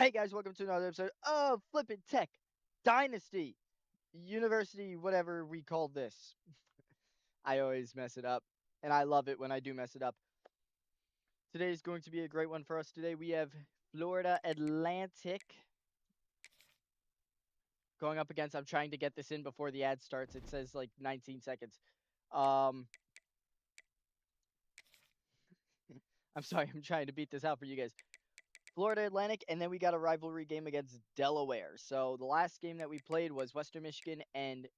Hey guys, welcome to another episode of Flippin Tech Dynasty University, whatever we call this. I always mess it up, and I love it when I do mess it up. Today is going to be a great one for us. Today we have Florida Atlantic going up against. I'm trying to get this in before the ad starts. It says like 19 seconds. Um, I'm sorry, I'm trying to beat this out for you guys. Florida Atlantic, and then we got a rivalry game against Delaware. So the last game that we played was Western Michigan and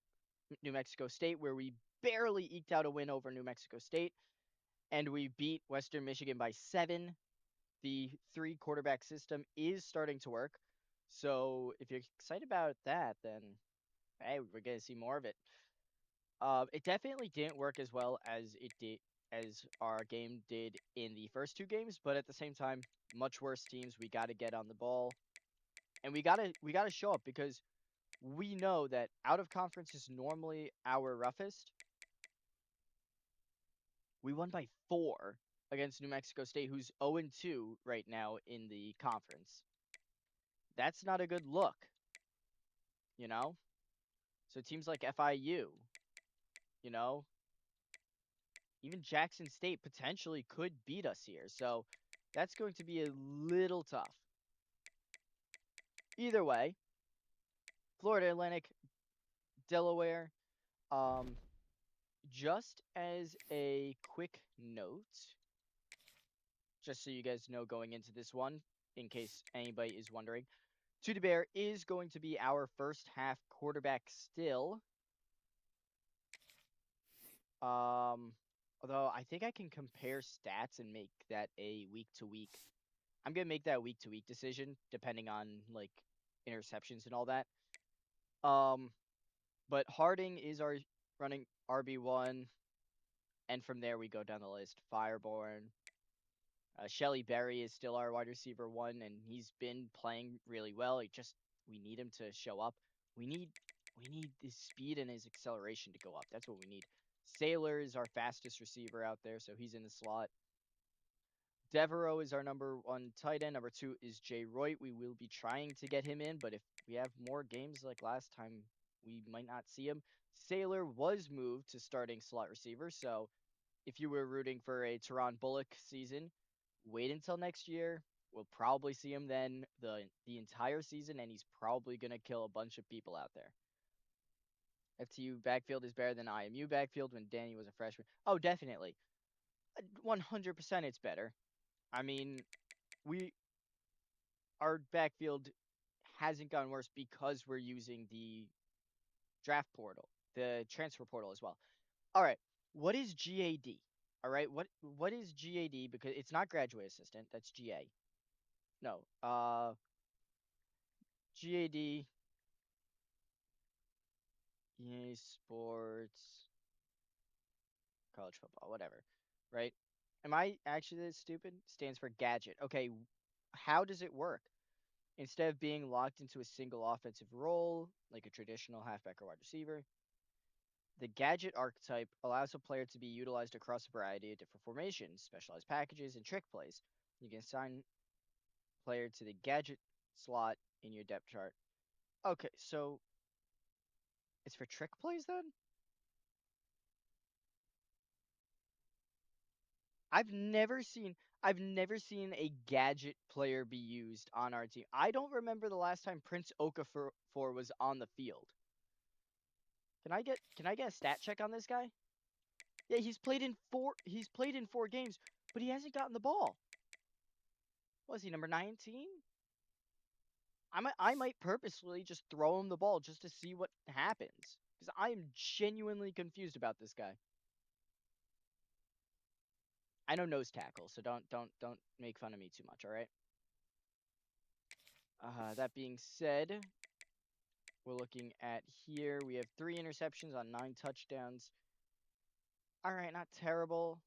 New Mexico State, where we barely eked out a win over New Mexico State, and we beat Western Michigan by 7. The three quarterback system is starting to work. So if you're excited about that, then hey, we're gonna see more of it. It definitely didn't work as well as it did as our game did in the first two games, but at the same time, much worse teams. We got to get on the ball, and we gotta show up because we know that out of conference is normally our roughest. We won by 4 against New Mexico State, who's 0-2 right now in the conference. That's not a good look, you know? So teams like FIU, you know, even Jackson State potentially could beat us here. So that's going to be a little tough. Either way, Florida Atlantic, Delaware, um, just as a quick note, just so you guys know going into this one, in case anybody is wondering, Tuda Bear is going to be our first half quarterback still. Um, although I think I can compare stats and make that a week to week. I'm gonna make that week to week decision depending on like interceptions and all that. Um, but Harding is our running RB1, and from there we go down the list. Fireborn, Shelly Berry is still our wide receiver one, and he's been playing really well. We need him to show up. We need we need his speed and his acceleration to go up. That's what we need. Sailor is our fastest receiver out there, so he's in the slot. Devereaux is our number one tight end. Number two is Jay Roy. We will be trying to get him in, but if we have more games like last time, we might not see him. Sailor was moved to starting slot receiver, so if you were rooting for a Teron Bullock season, wait until next year. We'll probably see him then the entire season, and he's probably gonna kill a bunch of people out there. FTU backfield is better than IMU backfield when Danny was a freshman. Oh, definitely, 100% it's better. I mean, we our backfield hasn't gotten worse because we're using the draft portal, the transfer portal as well. All right, what is GAD? All right, what is GAD? Because it's not graduate assistant. That's GA. No, GAD, EA Sports, college football, whatever. Right? Am I actually this stupid? Stands for gadget. Okay, how does it work? Instead of being locked into a single offensive role, like a traditional halfback or wide receiver, the gadget archetype allows a player to be utilized across a variety of different formations, specialized packages, and trick plays. You can assign player to the gadget slot in your depth chart. Okay, so it's for trick plays then? I've never seen I've never seen a gadget player be used on our team. I don't remember the last time Prince Okafor was on the field. Can I get a stat check on this guy? Yeah, he's played in 4 games, but he hasn't gotten the ball. Was he number 19? I might purposefully just throw him the ball just to see what happens because I am genuinely confused about this guy. I know nose tackle, so don't make fun of me too much, all right? That being said, we're looking at here. We have 3 interceptions on 9 touchdowns. All right, not terrible.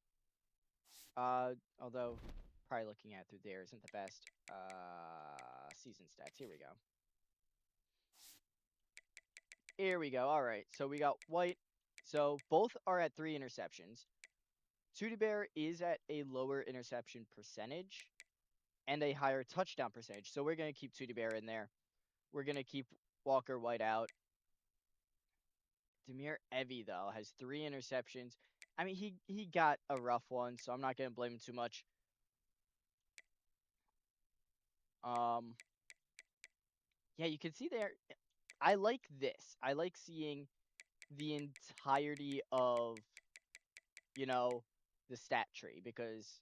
Although probably looking at through there isn't the best. Season stats. Here we go. Here we go. All right, so we got White. So both are at 3 interceptions. Tuda Bear is at a lower interception percentage. and a higher touchdown percentage. So we're going to keep Tootie Bear in there. We're going to keep Walker White out. Demir Evie, though, has 3 interceptions. I mean, he got a rough one, so I'm not going to blame him too much. Yeah, you can see there. I like this. I like seeing the entirety of, the stat tree because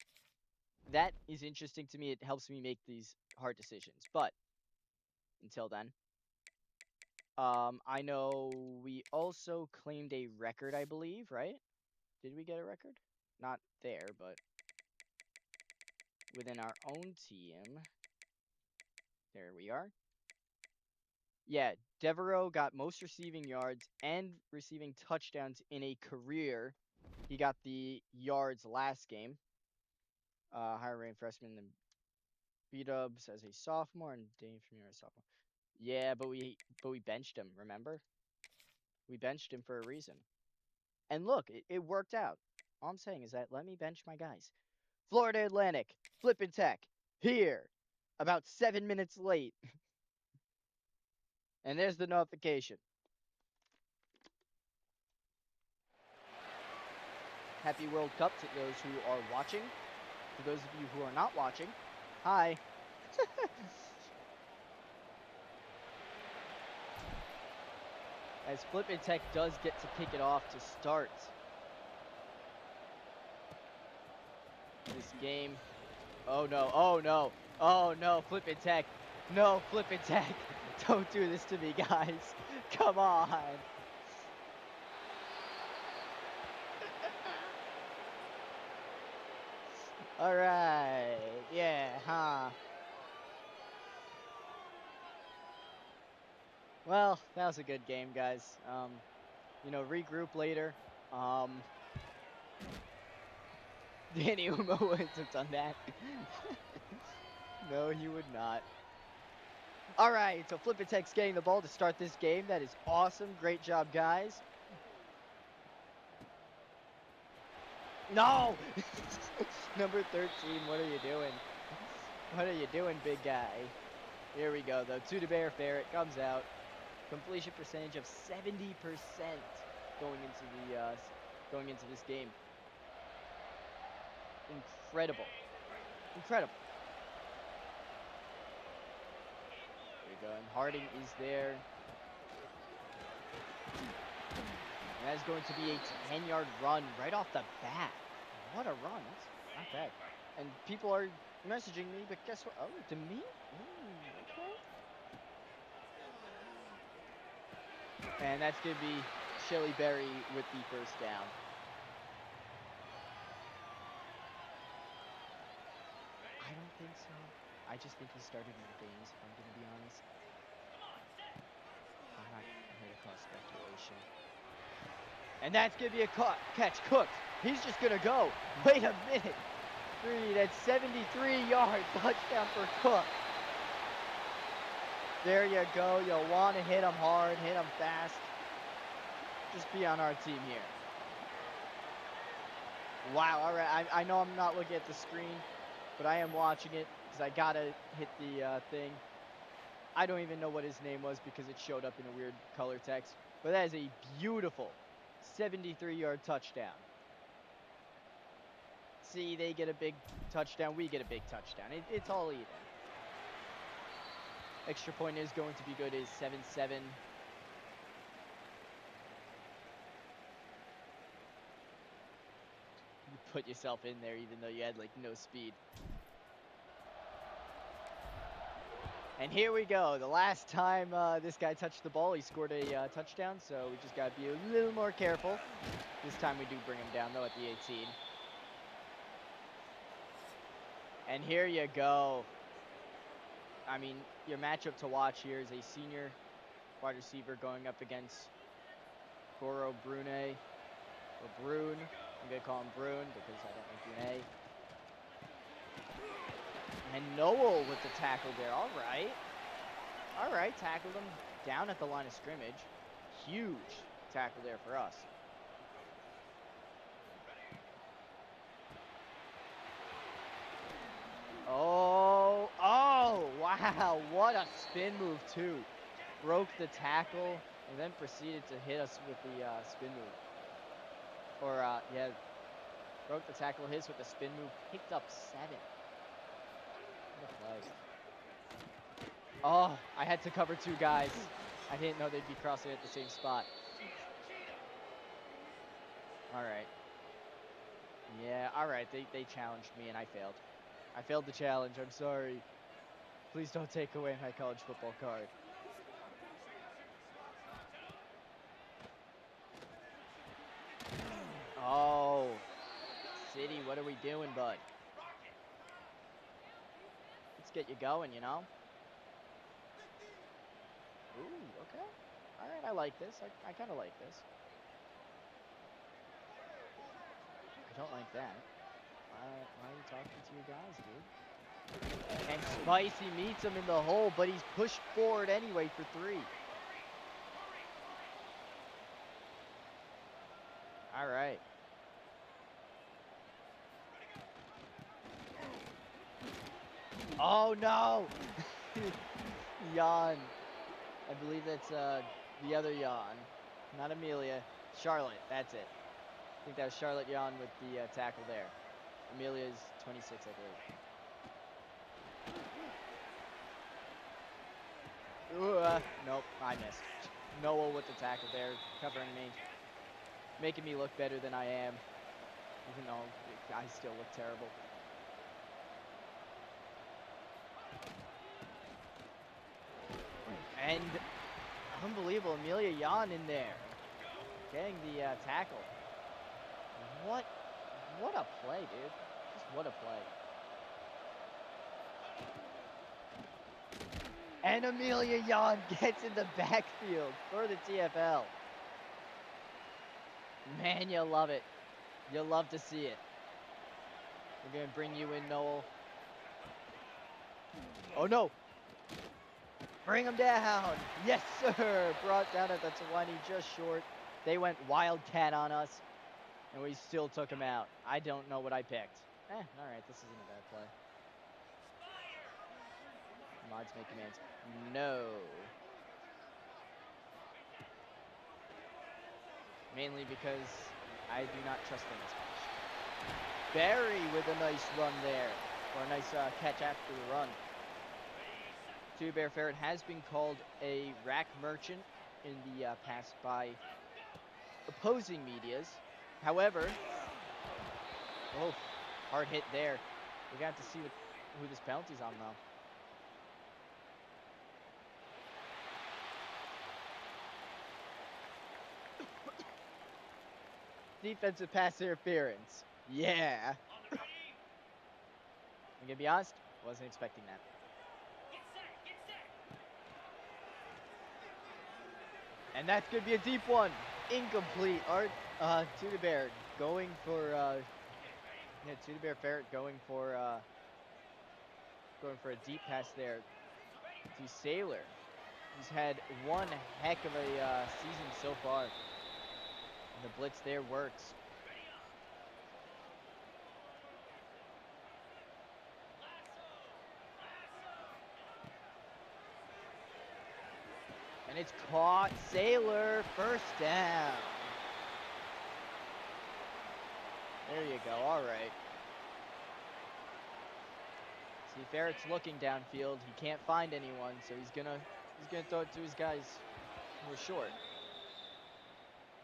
that is interesting to me. It helps me make these hard decisions. But until then, I know we also claimed a record, I believe, right? Did we get a record? Not there, but within our own team. There we are. Yeah, Devereaux got most receiving yards and receiving touchdowns in a career. He got the yards last game. Higher ranked freshman than B-Dubs as a sophomore and Dane Premier as a sophomore. Yeah, but we benched him, remember? We benched him for a reason. And look, it worked out. All I'm saying is that let me bench my guys. Florida Atlantic, Flippin Tech, here. About 7 minutes late. And there's the notification. Happy World Cup to those who are watching. For those of you who are not watching, hi. As Flippin Tech does get to kick it off to start this game. Oh no, oh no, oh no, Flippin Tech. No, Flippin Tech. Don't do this to me, guys. Come on. All right. Yeah, huh? Well, that was a good game, guys. Regroup later. Danny Umo wouldn't have done that. No, he would not. All right, so Flippin Tech's getting the ball to start this game. That is awesome. Great job, guys. No! Number 13, what are you doing? What are you doing, big guy? Here we go, though. To the Bear Ferret comes out. Completion percentage of 70% going into this game. Incredible. Incredible. There we go. And Harding is there. And that's going to be a 10-yard run right off the bat. What a run. That's not bad. And people are messaging me, but guess what? Oh, to me? Okay. And that's going to be Shelly Berry with the first down. I don't think so. I just think he started more games, if I'm going to be honest. I'm not here to cause speculation. And that's going to be a catch. Cooked. He's just going to go. Wait a minute. That's 73 yards. Touchdown for Cook. There you go. You'll want to hit him hard, hit him fast. Just be on our team here. Wow. All right. I know I'm not looking at the screen, but I am watching it because I got to hit the thing. I don't even know what his name was because it showed up in a weird color text. But that is a beautiful 73-yard touchdown. See, they get a big touchdown. We get a big touchdown. It's all even. Extra point is going to be good. Is 7-7. You put yourself in there even though you had, no speed. And here we go. The last time this guy touched the ball, he scored a touchdown. So we just got to be a little more careful. This time we do bring him down, though, at the 18. And here you go. I mean, your matchup to watch here is a senior wide receiver going up against Goro Brune. Or Brune. I'm going to call him Brune because I don't like Brune. And Noel with the tackle there. All right. All right. Tackled him down at the line of scrimmage. Huge tackle there for us. Oh, Wow, what a spin move too. Broke the tackle and then proceeded to hit us with the spin move. Or yeah, broke the tackle, hits with the spin move, picked up 7. What a play. Oh, I had to cover 2 guys. I didn't know they'd be crossing at the same spot. All right. Yeah, all right. They challenged me and I failed. I failed the challenge. I'm sorry. Please don't take away my college football card. Oh, City, what are we doing, bud? Let's get you going, you know? Ooh, okay. All right, I like this. I kind of like this. I don't like that. Why are you talking to your guys, dude? And Spicy meets him in the hole, but he's pushed forward anyway for 3. All right. Oh, no! Yawn. I believe that's the other yawn. Not Amelia. Charlotte, that's it. I think that was Charlotte Yawn with the tackle there. Amelia's 26, I believe. Ooh, nope, I missed. Noah with the tackle there, covering me. Making me look better than I am. Even though I still look terrible. And unbelievable, Amelia Yan in there. Getting the tackle. What a play, dude. Just what a play. And Amelia Yan gets in the backfield for the TFL. Man, you love it. You love to see it. We're going to bring you in, Noel. Oh, no. Bring him down. Yes, sir. Brought down at the 20, just short. They went wildcat on us, and we still took him out. I don't know what I picked. All right. This isn't a bad play. Mods make commands. No. Mainly because I do not trust them as much. Barry with a nice run there. Or a nice catch after the run. Two Bear Ferret has been called a rack merchant in the past by opposing medias. However, oh, hard hit there. We're going to have to see who this penalty's on, though. Defensive pass interference. Yeah. I'm going to be honest, wasn't expecting that. And that's going to be a deep one. Incomplete. Art Tuda Bear going for Tuda Bear Ferret going for a deep pass there to Sailor. He's had one heck of a season so far. And the blitz there works. And it's caught. Sailor, first down. There you go. All right. See, Ferret's looking downfield. He can't find anyone, so he's gonna throw it to his guys who are short.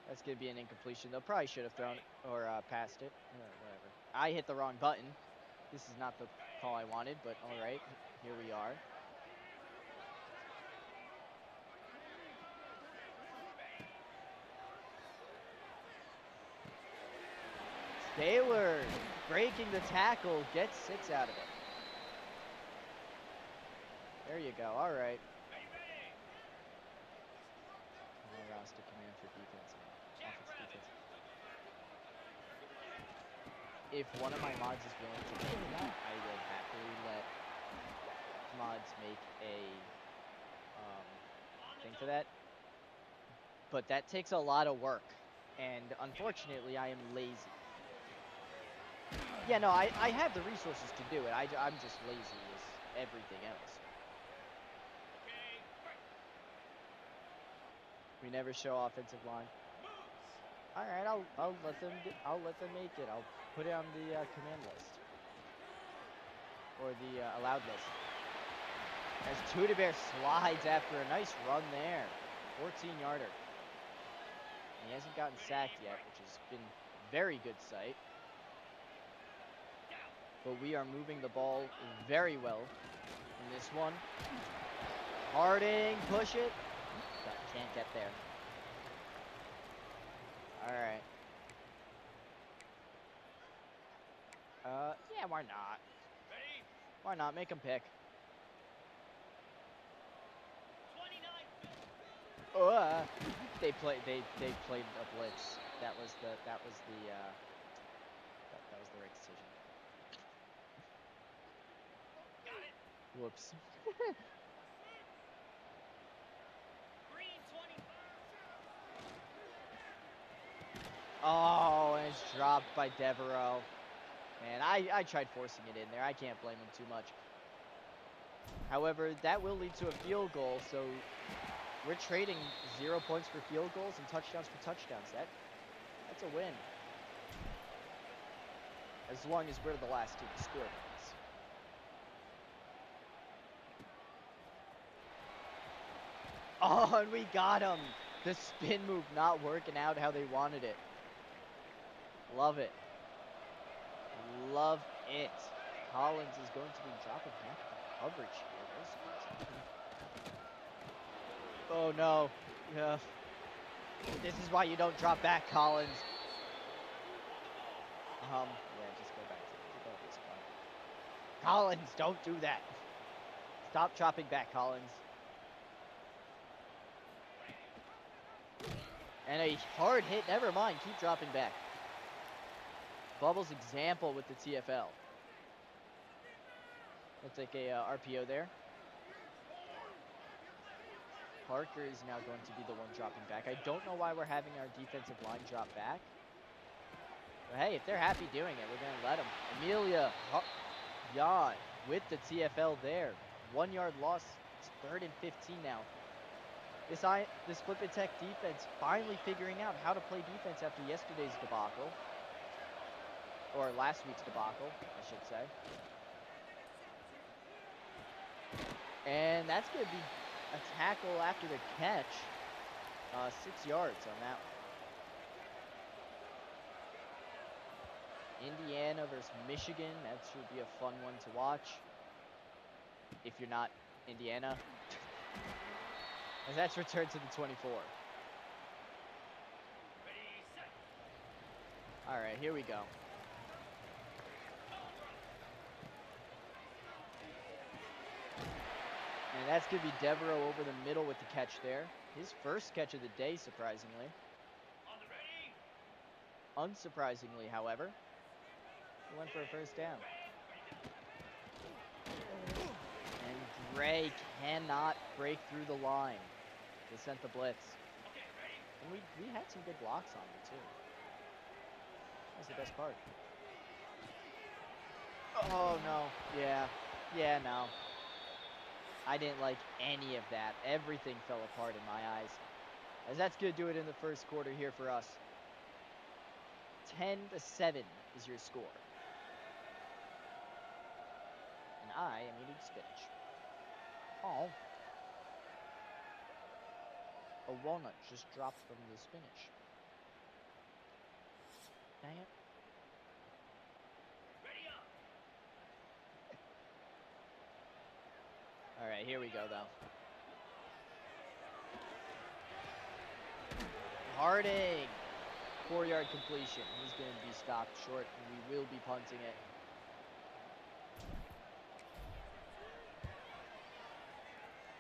That's gonna be an incompletion. They'll probably should have thrown it or passed it. Whatever. I hit the wrong button. This is not the call I wanted, but all right. Here we are. Taylor breaking the tackle, gets 6 out of it. There you go. All right. Roster command for defense and offensive defense. If one of my mods is willing to make that, I will happily let mods make a thing for that. But that takes a lot of work, and unfortunately, I am lazy. Yeah, no, I have the resources to do it. I'm just lazy as everything else. We never show offensive line. All right, I'll let them I'll let them make it. I'll put it on the command list or the allowed list. As Tudebear slides after a nice run there, 14-yarder. He hasn't gotten sacked yet, which has been very good sight. But we are moving the ball very well in this one. Harding, push it. Can't get there. All right. Yeah, why not? Why not? Make him pick. They played a blitz. That was the right decision. Whoops. Oh, and it's dropped by Devereaux. Man, I tried forcing it in there. I can't blame him too much. However, that will lead to a field goal, so we're trading 0 points for field goals and touchdowns for touchdowns. That's a win. As long as we're the last team to score points. Oh, and we got him. The spin move not working out how they wanted it. Love it. Love it. Collins is going to be dropping back in coverage here. Very surprising. Oh, no. Yeah. This is why you don't drop back, Collins. Yeah, just go back to this point. Collins, don't do that. Stop dropping back, Collins. And a hard hit. Never mind. Keep dropping back. Bubbles example with the TFL. Looks like a RPO there. Parker is now going to be the one dropping back. I don't know why we're having our defensive line drop back. But hey, if they're happy doing it, we're going to let them. Amelia Yod with the TFL there. 1 yard loss. It's 3rd and 15 now. This Flippin Tech defense finally figuring out how to play defense after yesterday's debacle. Or last week's debacle, I should say. And that's going to be a tackle after the catch. 6 yards on that one. Indiana versus Michigan. That should be a fun one to watch. If you're not Indiana. As that's returned to the 24. All right, here we go. And that's going to be Devereaux over the middle with the catch there. His first catch of the day, surprisingly. Unsurprisingly, however, he went for a first down. And Gray cannot break through the line. They sent the blitz. And we had some good blocks on him, too. That's the best part. Oh, no. Yeah, no. I didn't like any of that. Everything fell apart in my eyes. As that's going to do it in the first quarter here for us. 10-7 is your score. And I am eating spinach. Oh. A walnut just dropped from the spinach. Dang it. All right, here we go, though. Harding. 4-yard completion. He's going to be stopped short, and we will be punting it.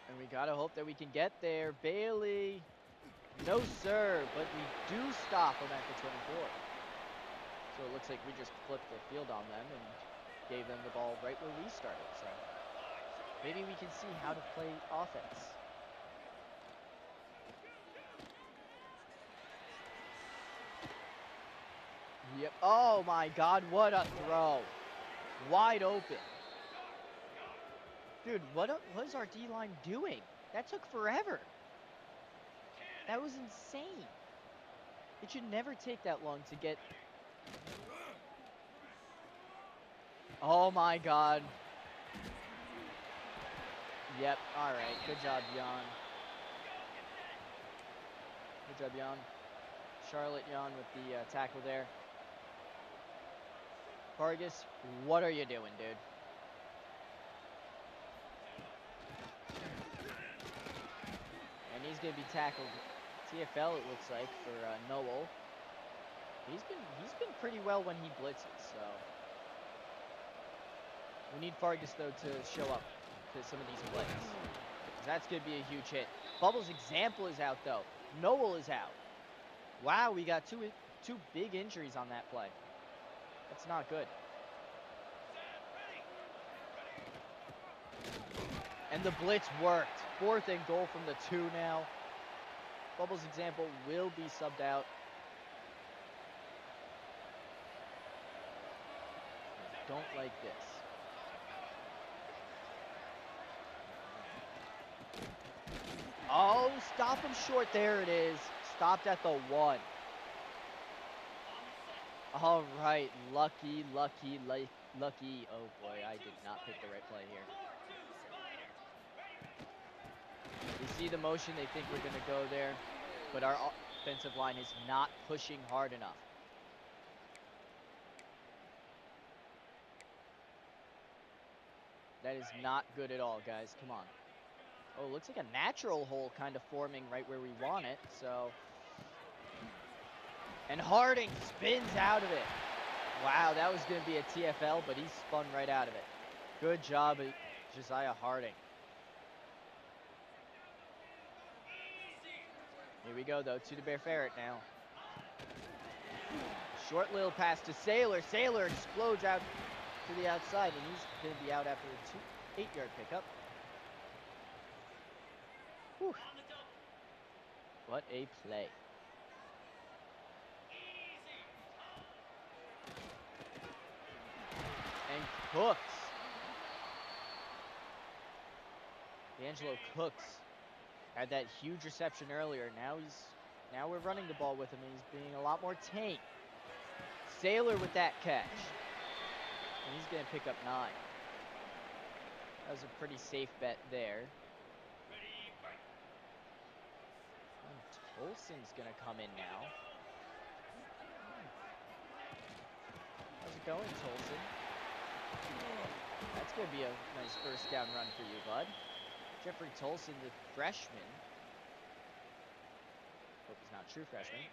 And we got to hope that we can get there. Bailey. No, sir. But we do stop him at the 24. So it looks like we just flipped the field on them and gave them the ball right where we started. So maybe we can see how to play offense. Yep. Oh, my God. What a throw. Wide open. Dude, what is our D-line doing? That took forever. That was insane. It should never take that long to get... Oh my god. Yep, alright. Good job, Jan. Good job, Jan. Charlotte Jan with the tackle there. Vargas, what are you doing, dude? And he's gonna be tackled. TFL, it looks like, for Noel. He's been pretty well when he blitzes, so we need Vargas though to show up to some of these plays. 'Cause that's gonna be a huge hit. Bubbles' example is out though. Noel is out. Wow, we got two big injuries on that play. That's not good. And the blitz worked. 4th and goal from the 2 now. Bubbles' example will be subbed out. Don't like this. Oh, stop him short. There it is. Stopped at the 1. All right. Lucky. Oh, boy. I did not pick the right play here. You see the motion. They think we're going to go there. But our offensive line is not pushing hard enough. That is not good at all, guys. Come on. Oh, looks like a natural hole kind of forming right where we want it. So, and Harding spins out of it. Wow, that was going to be a TFL, but he spun right out of it. Good job, Josiah Harding. Here we go, though, to the Bear Ferret now. Short little pass to Sailor. Sailor explodes out to the outside, and he's going to be out after a 8-yard pickup. Whew. What a play. And Cooks. D'Angelo Cooks had that huge reception earlier. Now we're running the ball with him, and he's being a lot more tame. Sailor with that catch. And he's going to pick up 9. That was a pretty safe bet there. And Tolson's going to come in now. How's it going, Tolson? That's going to be a nice first down run for you, bud. Jeffrey Tolson, the freshman. Hope he's not a true freshman.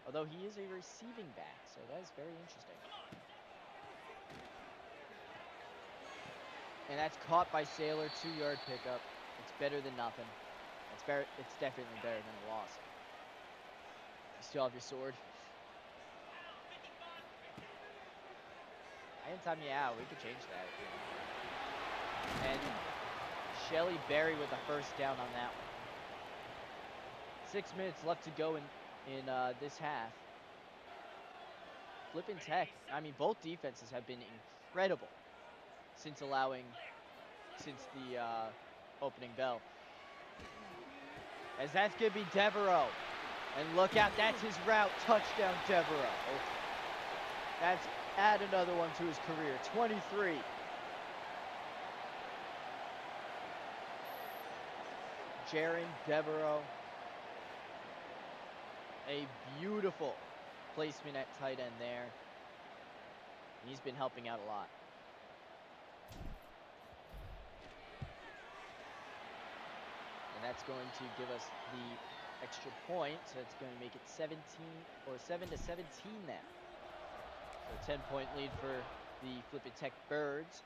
Although he is a receiving back, so that is very interesting. And that's caught by Sailor, 2-yard pickup. It's better than nothing. It's definitely better than a loss. You still have your sword. Anytime you out, we could change that. And Shelly Berry with the first down on that one. 6 minutes left to go in this half. Flippin Tech, I mean, both defenses have been incredible since the opening bell. As that's going to be Devereaux. And look out, that's his route. Touchdown, Devereaux. That's add another one to his career. 23. Jaron Devereaux. A beautiful placement at tight end there. He's been helping out a lot. And that's going to give us the extra point. So it's going to make it 7 to 17 now. So a 10-point lead for the Flippin Tech Birds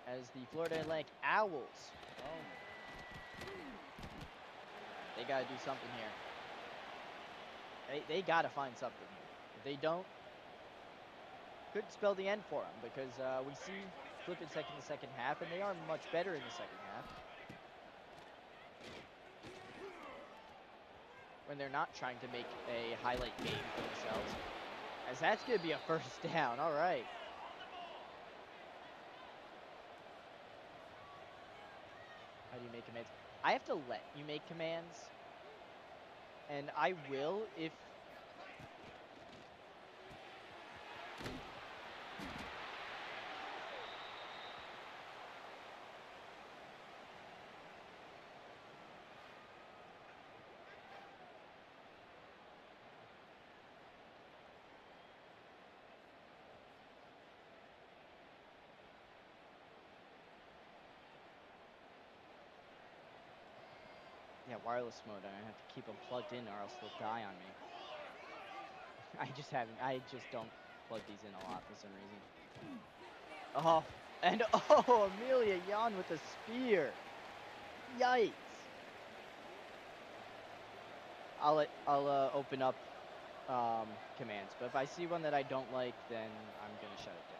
as the Florida Atlantic Owls. Oh. They got to do something here. They got to find something here. If they don't, could spell the end for them, because we see Flippin Tech in the second half, and they are much better in the second half. When they're not trying to make a highlight game for themselves. As that's going to be a first down. All right. How do you make commands? I have to let you make commands. And I will if yeah, wireless mode. I have to keep them plugged in or else they'll die on me. I just don't plug these in a lot for some reason. Oh, and oh, Amelia Yan with a spear. Yikes. I'll open up commands, but if I see one that I don't like, then I'm gonna shut it down.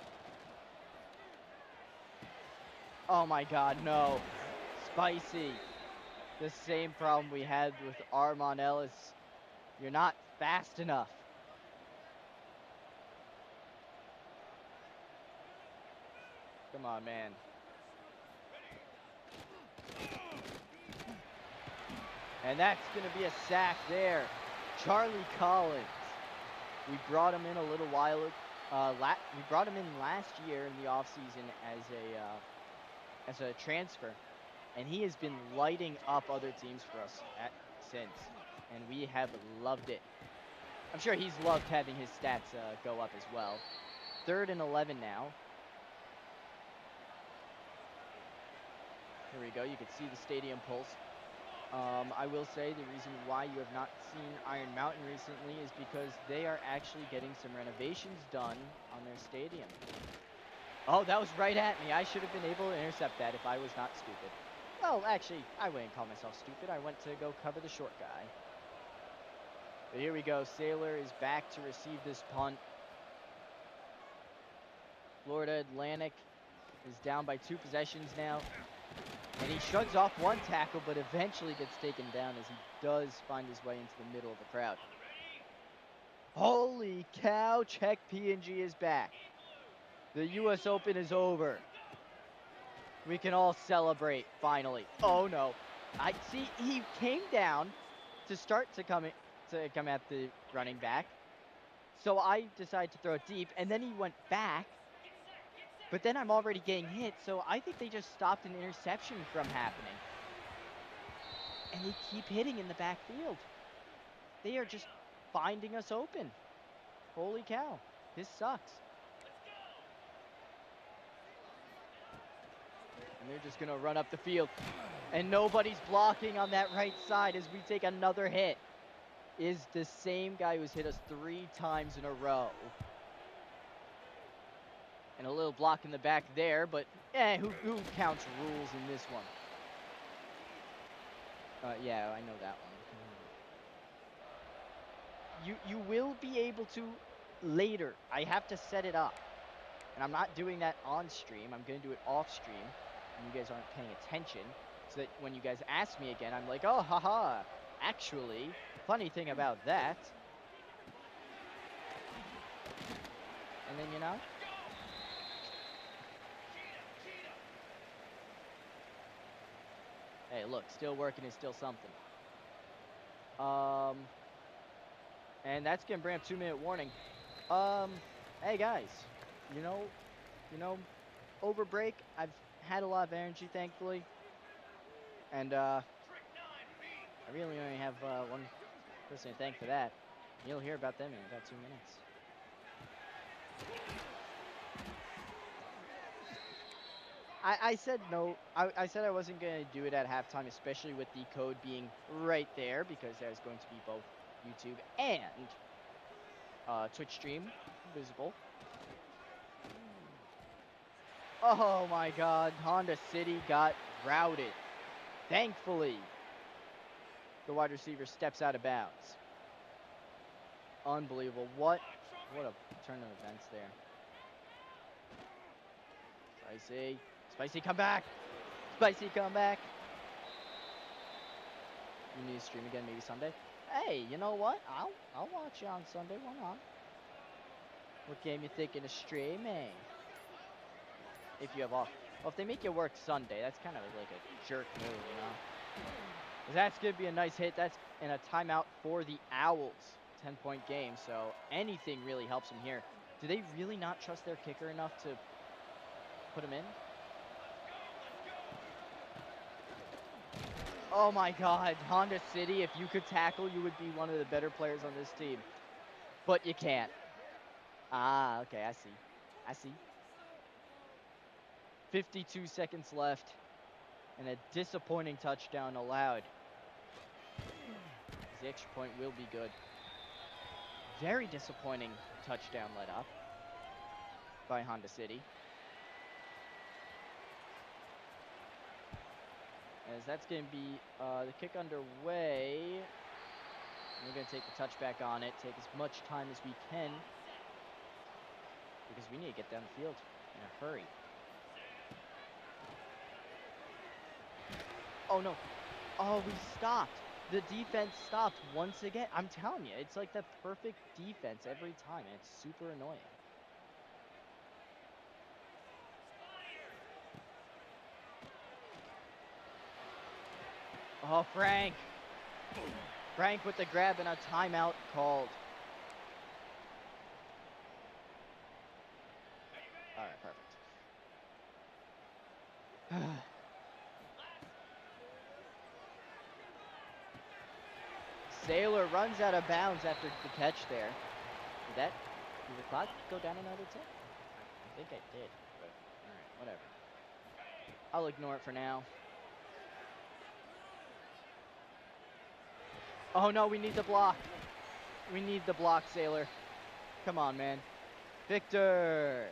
Oh my god, no. Spicy. The same problem we had with Armon Ellis. You're not fast enough. Come on, man. And that's going to be a sack there. Charlie Collins. We brought him in a little while we brought him in last year in the offseason as a transfer, and he has been lighting up other teams for us since, and we have loved it. I'm sure he's loved having his stats go up as well. 3rd and 11 now. Here we go. You can see the stadium pulse. I will say the reason why you have not seen Iron Mountain recently is because they are actually getting some renovations done on their stadium. Oh, that was right at me. I should have been able to intercept that if I was not stupid. Well, actually, I wouldn't call myself stupid. I went to go cover the short guy. But here we go. Sailor is back to receive this punt. Florida Atlantic is down by 2 possessions now. And he shrugs off one tackle, but eventually gets taken down as he does find his way into the middle of the crowd. Holy cow, Czech P&G is back. The U.S. Open is over. We can all celebrate, finally. Oh, no. I see he came down to start to come at the running back. So I decided to throw it deep, and then he went back. But then I'm already getting hit, so I think they just stopped an interception from happening. And they keep hitting in the backfield. They are just finding us open. Holy cow. This sucks. And they're just going to run up the field. And nobody's blocking on that right side as we take another hit. Is the same guy who's hit us 3 times in a row. And a little block in the back there, but who counts rules in this one? Yeah, I know that one. You will be able to later. I have to set it up. And I'm not doing that on stream. I'm going to do it off stream. And you guys aren't paying attention. So that when you guys ask me again, I'm like, oh, haha. Actually, funny thing about that. And then, hey, look, still working is still something. And that's going to bring up 2-minute warning. Hey, guys. You know, over break, I've had a lot of energy, thankfully. And, I really only have, one person to thank for that. You'll hear about them in about 2 minutes. I said no. I said I wasn't going to do it at halftime, especially with the code being right there, because there's going to be both YouTube and Twitch stream visible. Oh my god, Honda City got routed. Thankfully, the wide receiver steps out of bounds. Unbelievable. What a turn of events there. Spicy. Spicy, come back. Spicy, come back. You need to stream again maybe Sunday. Hey, you know what? I'll watch you on Sunday. Why not? What game you thinking of streaming? If you have off. Well, if they make you work Sunday, that's kind of like a jerk move, That's going to be a nice hit. That's in a timeout for the Owls. 10-point game, so anything really helps them here. Do they really not trust their kicker enough to put him in? Oh my God, Honda City, if you could tackle, you would be one of the better players on this team. But you can't. Ah, okay, I see. I see. 52 seconds left, and a disappointing touchdown allowed. The extra point will be good. Very disappointing touchdown let up by Honda City. As that's going to be the kick underway. We're going to take the touchback on it, take as much time as we can, because we need to get down the field in a hurry. Oh, no. Oh, we stopped. The defense stopped once again. I'm telling you, it's like the perfect defense every time, and it's super annoying. Oh, Frank. Frank with the grab and a timeout called. All right, perfect. Sailor runs out of bounds after the catch there. Did the clock go down another tick? I think I did, but all right, whatever. I'll ignore it for now. Oh no, we need the block. We need the block, Sailor. Come on, man. Victor.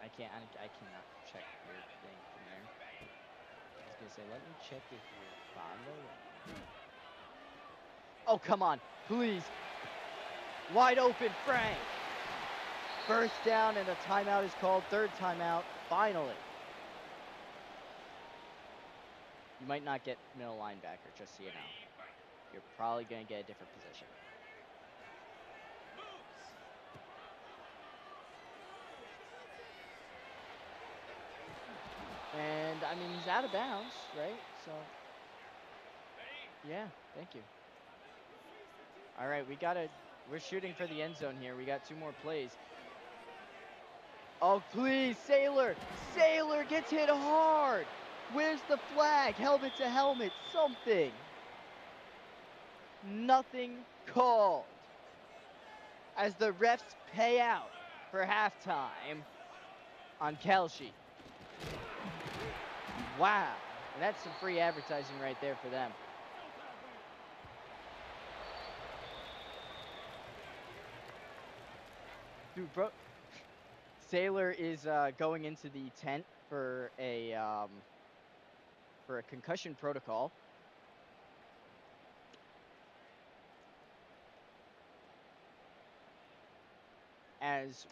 I cannot check your thing from there. I was gonna say, let me check if you're following. Oh, come on, please. Wide open, Frank. First down and a timeout is called. Third timeout, finally. You might not get middle linebacker, just so you know. You're probably gonna get a different position. And, I mean, he's out of bounds, right? So, yeah, thank you. All right, we're shooting for the end zone here. We got 2 more plays. Oh, please, Sailor! Sailor gets hit hard! Where's the flag? Helmet to helmet, something! Nothing called. As the refs pay out for halftime on Kelshi. Wow. And that's some free advertising right there for them. Dude, bro. Sailor is going into the tent for a concussion protocol. As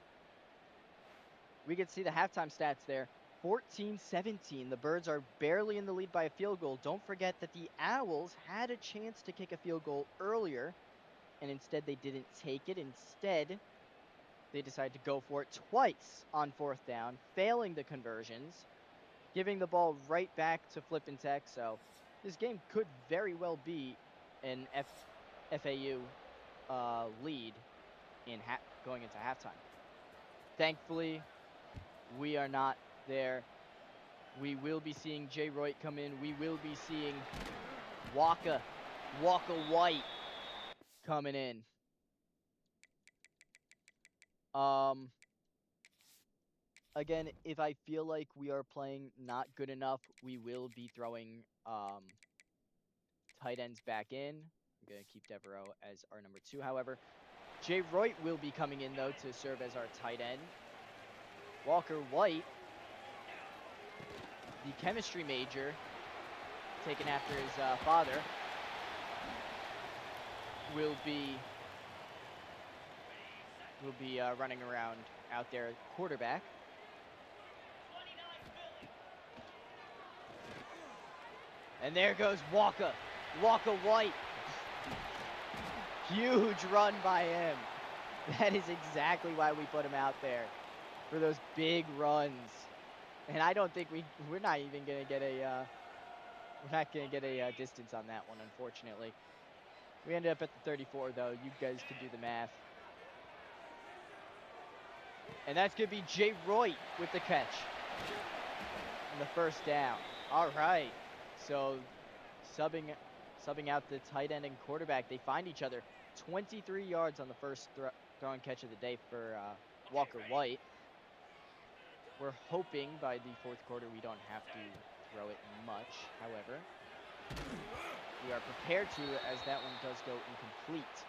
we can see the halftime stats there. 14-17. The Birds are barely in the lead by a field goal. Don't forget that the Owls had a chance to kick a field goal earlier, and instead they didn't take it. Instead, they decided to go for it twice on 4th down, failing the conversions, giving the ball right back to Flippin Tech. So this game could very well be an FAU lead in going into halftime. Thankfully, we are not there. We will be seeing Jay Roy come in. We will be seeing Walker White coming in. Again, if I feel like we are playing not good enough, we will be throwing tight ends back in. I'm going to keep Devereaux as our number 2. However, Jay Roy will be coming in, though, to serve as our tight end. Walker White, the chemistry major, taken after his father, will be running around out there at quarterback. And there goes Walker White. Huge run by him. That is exactly why we put him out there. for those big runs. And I don't think we're not even gonna get a we're not gonna get a distance on that one, unfortunately. We ended up at the 34 though. You guys can do the math. And that's gonna be Jay Roy with the catch and the first down. All right. So subbing out the tight end and quarterback. They find each other. 23 yards on the first throw and catch of the day for Walker White. We're hoping by the fourth quarter we don't have to throw it much. However, we are prepared to, as that one does go incomplete.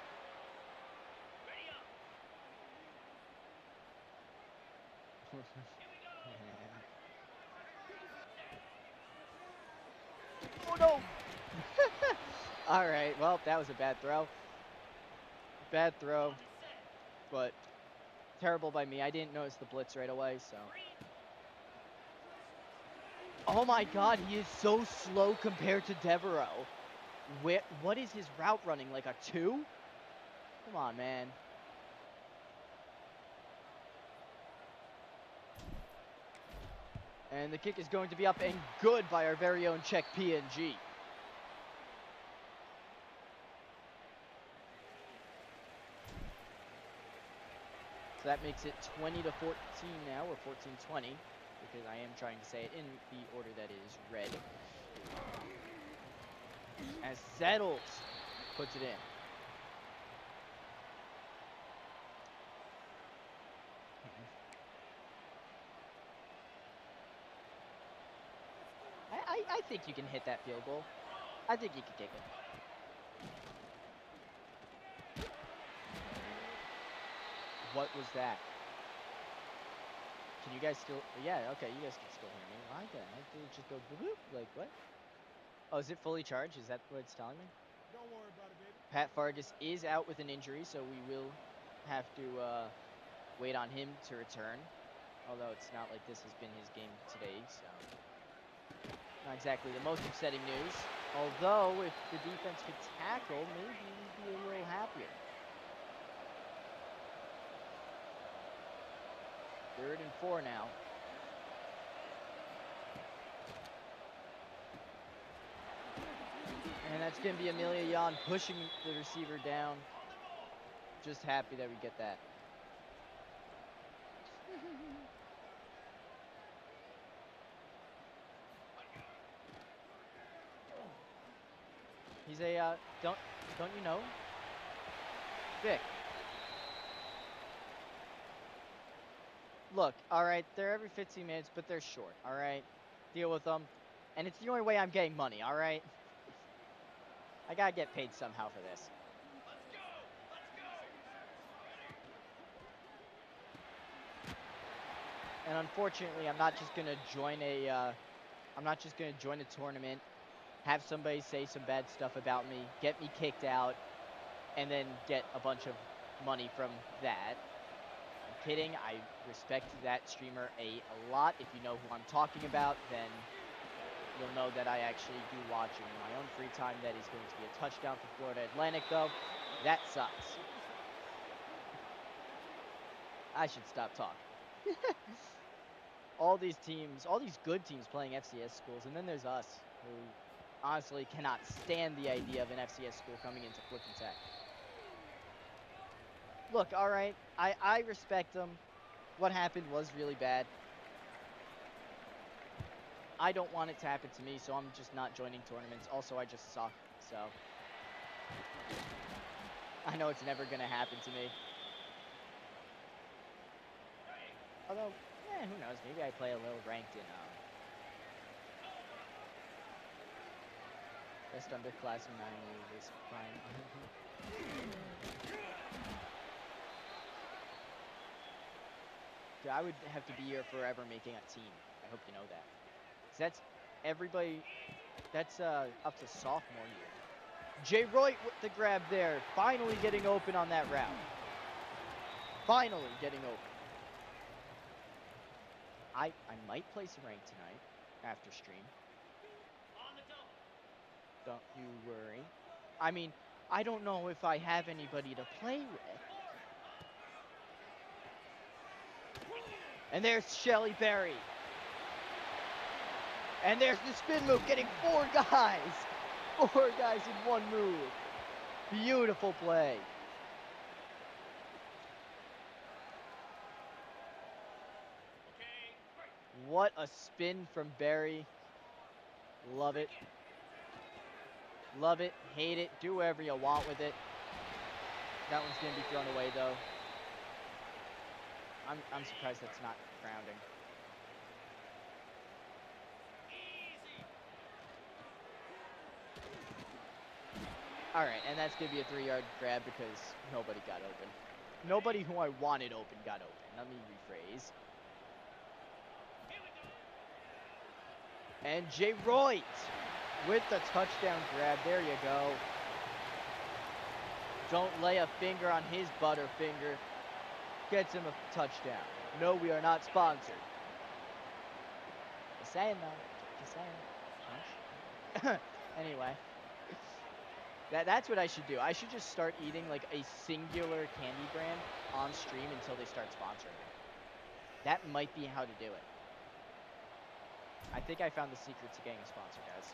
Oh no! All right, well, that was a bad throw. Bad throw, but terrible by me. I didn't notice the blitz right away, so. Oh my god, he is so slow compared to Devereaux. What is his route running, like a 2? Come on, man. And the kick is going to be up and good by our very own Czech PNG. So that makes it 20-14 now, or 14-20, because I am trying to say it in the order that is red. As Settles puts it in. I think you can hit that field goal. I think you can kick it. What was that? Can you guys still? Yeah, okay, you guys can still hear me. Why the heck did it just go boop? Like what? Oh, is it fully charged? Is that what it's telling me? Don't worry about it, baby. Pat Fargus is out with an injury, so we will have to wait on him to return. Although it's not like this has been his game today, so not exactly the most upsetting news. Although if the defense could tackle, maybe we'd be a little happier. 3rd and 4 now. And that's going to be Amelia Yan pushing the receiver down. Just happy that we get that. He's a, don't you know? Vic. Look, all right, they're every 15 minutes, but they're short, all right? Deal with them. And it's the only way I'm getting money, all right? I gotta get paid somehow for this. And unfortunately, I'm not just gonna join a tournament, have somebody say some bad stuff about me, get me kicked out, and then get a bunch of money from that. I'm kidding. I respect that streamer a lot. If you know who I'm talking about, then you'll know that I actually do watch him in my own free time. That is going to be a touchdown for Florida Atlantic, though. That sucks. I should stop talking. All these teams, all these good teams playing FCS schools, and then there's us, who honestly cannot stand the idea of an FCS school coming into Flippin Tech. Look, all right, I respect them. What happened was really bad. I don't want it to happen to me, so I'm just not joining tournaments. Also, I just suck, so I know it's never going to happen to me. Although, who knows? Maybe I play a little ranked in best underclassmen 9 is fine. Dude, I would have to be here forever making a team. I hope you know that. 'Cause that's everybody. That's up to sophomore year. Jay Roy with the grab there, finally getting open on that route. Finally getting open. I might play some rank tonight after stream. Don't you worry. I mean, I don't know if I have anybody to play with. And there's Shelly Berry. And there's the spin move, getting 4 guys. 4 guys in 1 move. Beautiful play. What a spin from Berry. Love it. Love it, hate it, do whatever you want with it. That one's going to be thrown away, though. I'm surprised that's not grounding. All right, and that's going to be a 3-yard grab because nobody got open. Nobody who I wanted open got open. Let me rephrase. And Jay Royd with the touchdown grab. There you go. Don't lay a finger on his butterfinger. Gets him a touchdown. No, we are not sponsored. Just saying, though. Just saying. Anyway. That's what I should do. I should just start eating like a singular candy brand on stream until they start sponsoring me. That might be how to do it. I think I found the secret to getting a sponsor, guys.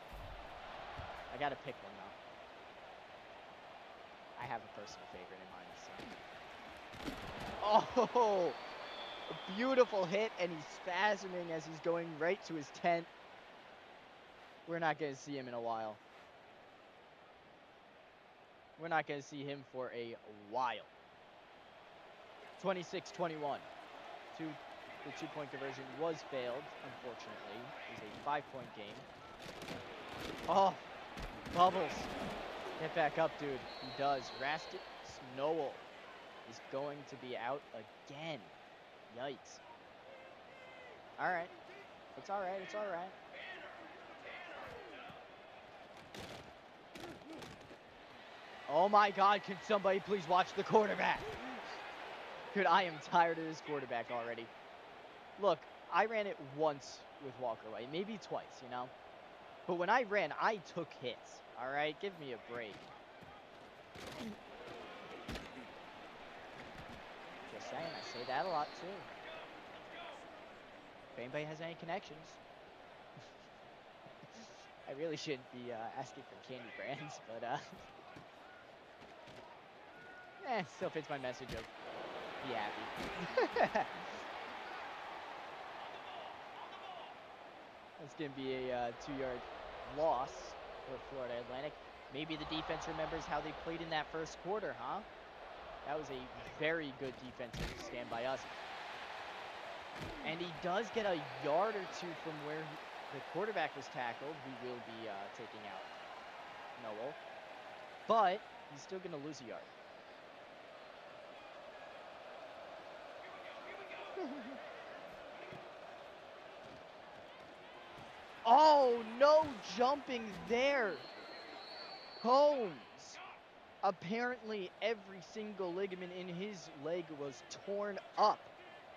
I gotta pick one, though. I have a personal favorite in mind, so. Oh! A beautiful hit, and he's spasming as he's going right to his tent. We're not gonna see him in a while. We're not going to see him for a while. 26-21. The 2-point conversion was failed, unfortunately. It was a 5-point game. Oh, Bubbles. Get back up, dude. He does. Rastic Snowell is going to be out again. Yikes. All right. It's all right. It's all right. Oh my God, can somebody please watch the quarterback? Dude, I am tired of this quarterback already. Look, I ran it once with Walker White, maybe twice, you know? But when I ran, I took hits, all right? Give me a break. Just saying, I say that a lot too. If anybody has any connections. I really shouldn't be asking for candy brands, but still fits my message of be happy. That's going to be a 2-yard loss for Florida Atlantic. Maybe the defense remembers how they played in that first quarter, huh? That was a very good defensive stand by us. And he does get a yard or two from where the quarterback was tackled, who will be taking out Noel. But he's still going to lose a yard. Oh, no jumping there. Holmes. Apparently, every single ligament in his leg was torn up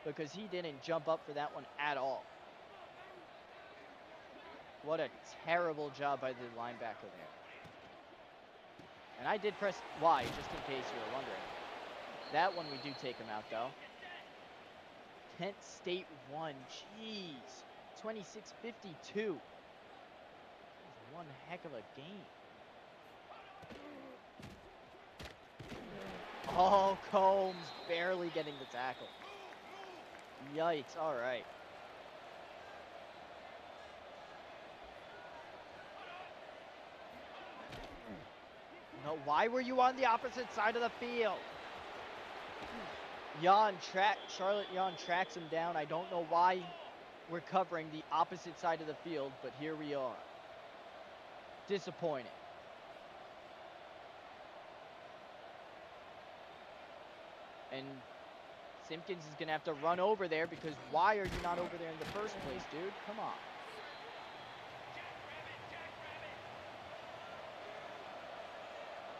because he didn't jump up for that one at all. What a terrible job by the linebacker there. And I did press Y, just in case you were wondering. That one we do take him out, though. Kent State won. Jeez. 26-52. One heck of a game. Oh, Combs barely getting the tackle. Yikes. All right. No, why were you on the opposite side of the field? Charlotte Yon tracks him down. I don't know why we're covering the opposite side of the field, but here we are. Disappointing. And Simpkins is going to have to run over there because why are you not over there in the first place, dude? Come on.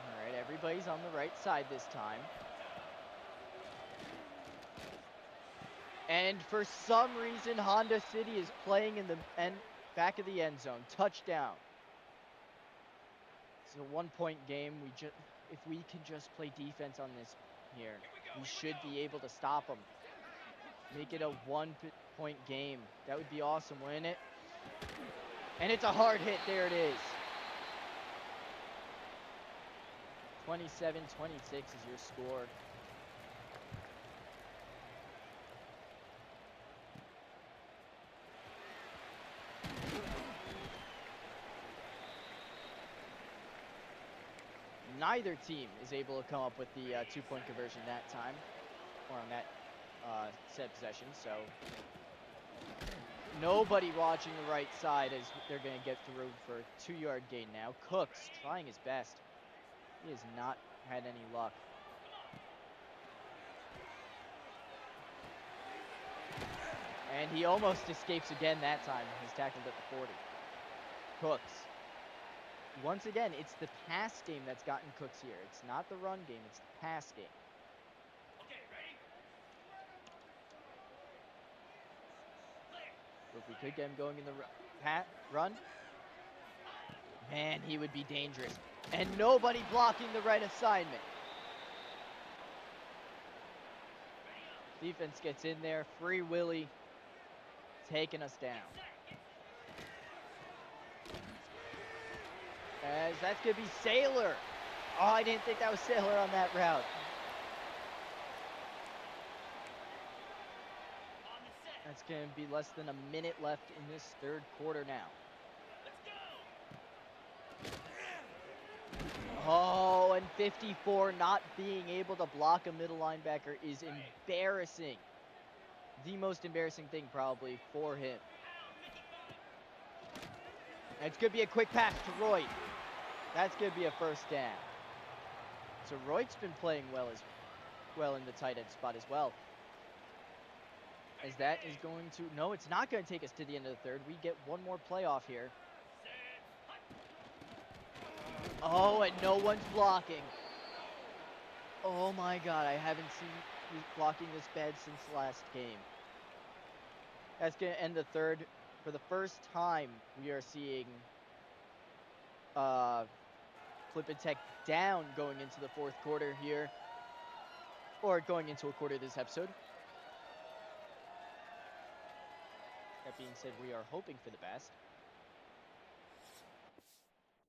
All right, everybody's on the right side this time. And for some reason, Honda City is playing in the back of the end zone. Touchdown. It's a 1-point game. If we can just play defense on this here, we should be able to stop them. Make it a 1-point game. That would be awesome, wouldn't it? And it's a hard hit. There it is. 27-26 is your score. Neither team is able to come up with the 2-point conversion that time, or on that said possession. So nobody watching the right side as they're going to get through for a 2-yard gain now. Cooks trying his best. He has not had any luck. And he almost escapes again that time. He's tackled at the 40. Cooks. Once again, it's the pass game that's gotten Cooks here. It's not the run game, it's the pass game. Okay, ready? If we could get him going in the run, man, he would be dangerous. And nobody blocking the right assignment. Defense gets in there. Free Willy taking us down. As that's going to be Sailor. Oh, I didn't think that was Sailor on that route. That's going to be less than a minute left in this third quarter now. Oh, and 54 not being able to block a middle linebacker is embarrassing. The most embarrassing thing probably for him. It's going to be a quick pass to Roy. That's going to be a first down. So Roy's been playing well in the tight end spot as well. As that is going to... No, it's not going to take us to the end of the third. We get one more playoff here. Oh, and no one's blocking. Oh my God, I haven't seen blocking this bad since last game. That's going to end the third. For the first time, we are seeing Flippin Tech down going into the fourth quarter here. Or going into a quarter of this episode. That being said, we are hoping for the best.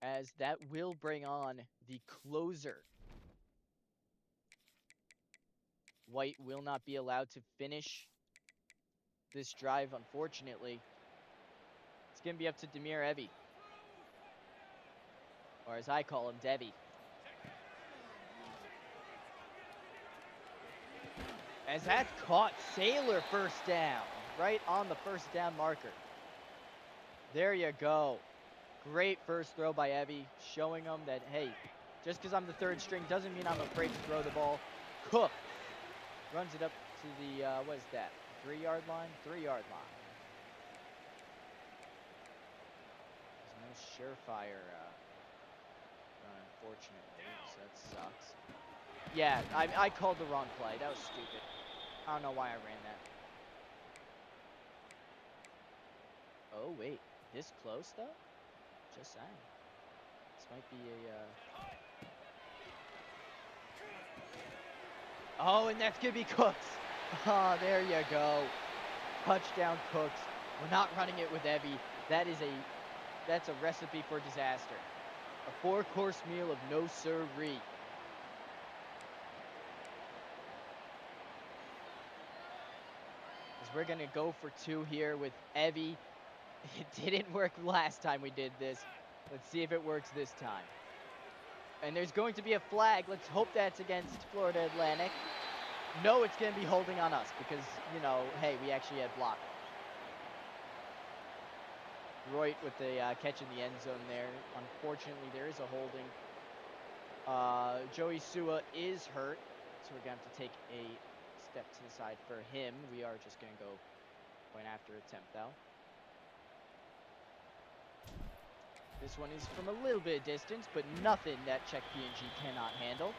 As that will bring on the closer. White will not be allowed to finish this drive, unfortunately. It's going to be up to Demir Evie. Or as I call him, Devi. As that's caught, Sailor first down. Right on the first down marker. There you go. Great first throw by Evie, showing them that, hey, just because I'm the third string doesn't mean I'm afraid to throw the ball. Cook runs it up to the, what is that, 3-yard line? 3-yard line. There's no surefire run, unfortunately, so that sucks. Yeah, I called the wrong play. That was stupid. I don't know why I ran that. Oh, wait. This close, though? Just saying. This might be a... Oh, and that's going to be Cooks. Oh, there you go. Touchdown, Cooks. We're not running it with Evie. That's a recipe for disaster. A 4-course meal of no siree. As we're going to go for 2 here with Evie. It didn't work last time we did this. Let's see if it works this time. And there's going to be a flag. Let's hope that's against Florida Atlantic. No, it's going to be holding on us because, you know, hey, we actually had block. Roy with the catch in the end zone there. Unfortunately, there is a holding. Joey Sua is hurt, so we're going to have to take a step to the side for him. We are just going to go point after attempt, though. This one is from a little bit of distance, but nothing that Czech PNG cannot handle.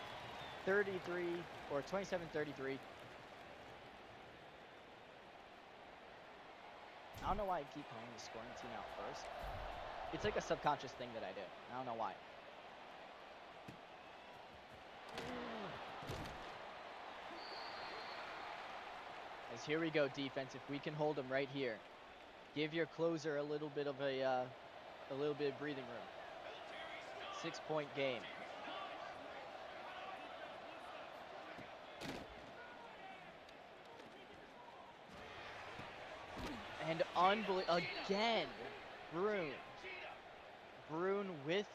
33 or 27-33. I don't know why I keep calling the scoring team out first. It's like a subconscious thing that I do. I don't know why. As here we go, defense. If we can hold them right here, give your closer a little bit of a little bit of breathing room. 6-point game. And unbelievable again, Brune with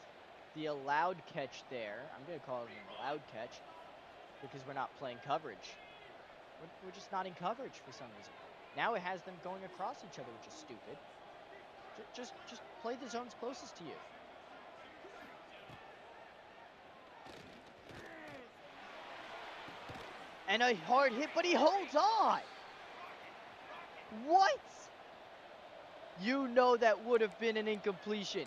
the allowed catch there. I'm gonna call it an allowed catch because we're not playing coverage. We're just not in coverage for some reason. Now it has them going across each other, which is stupid. Just play the zones closest to you. And a hard hit, but he holds on. What? You know that would have been an incompletion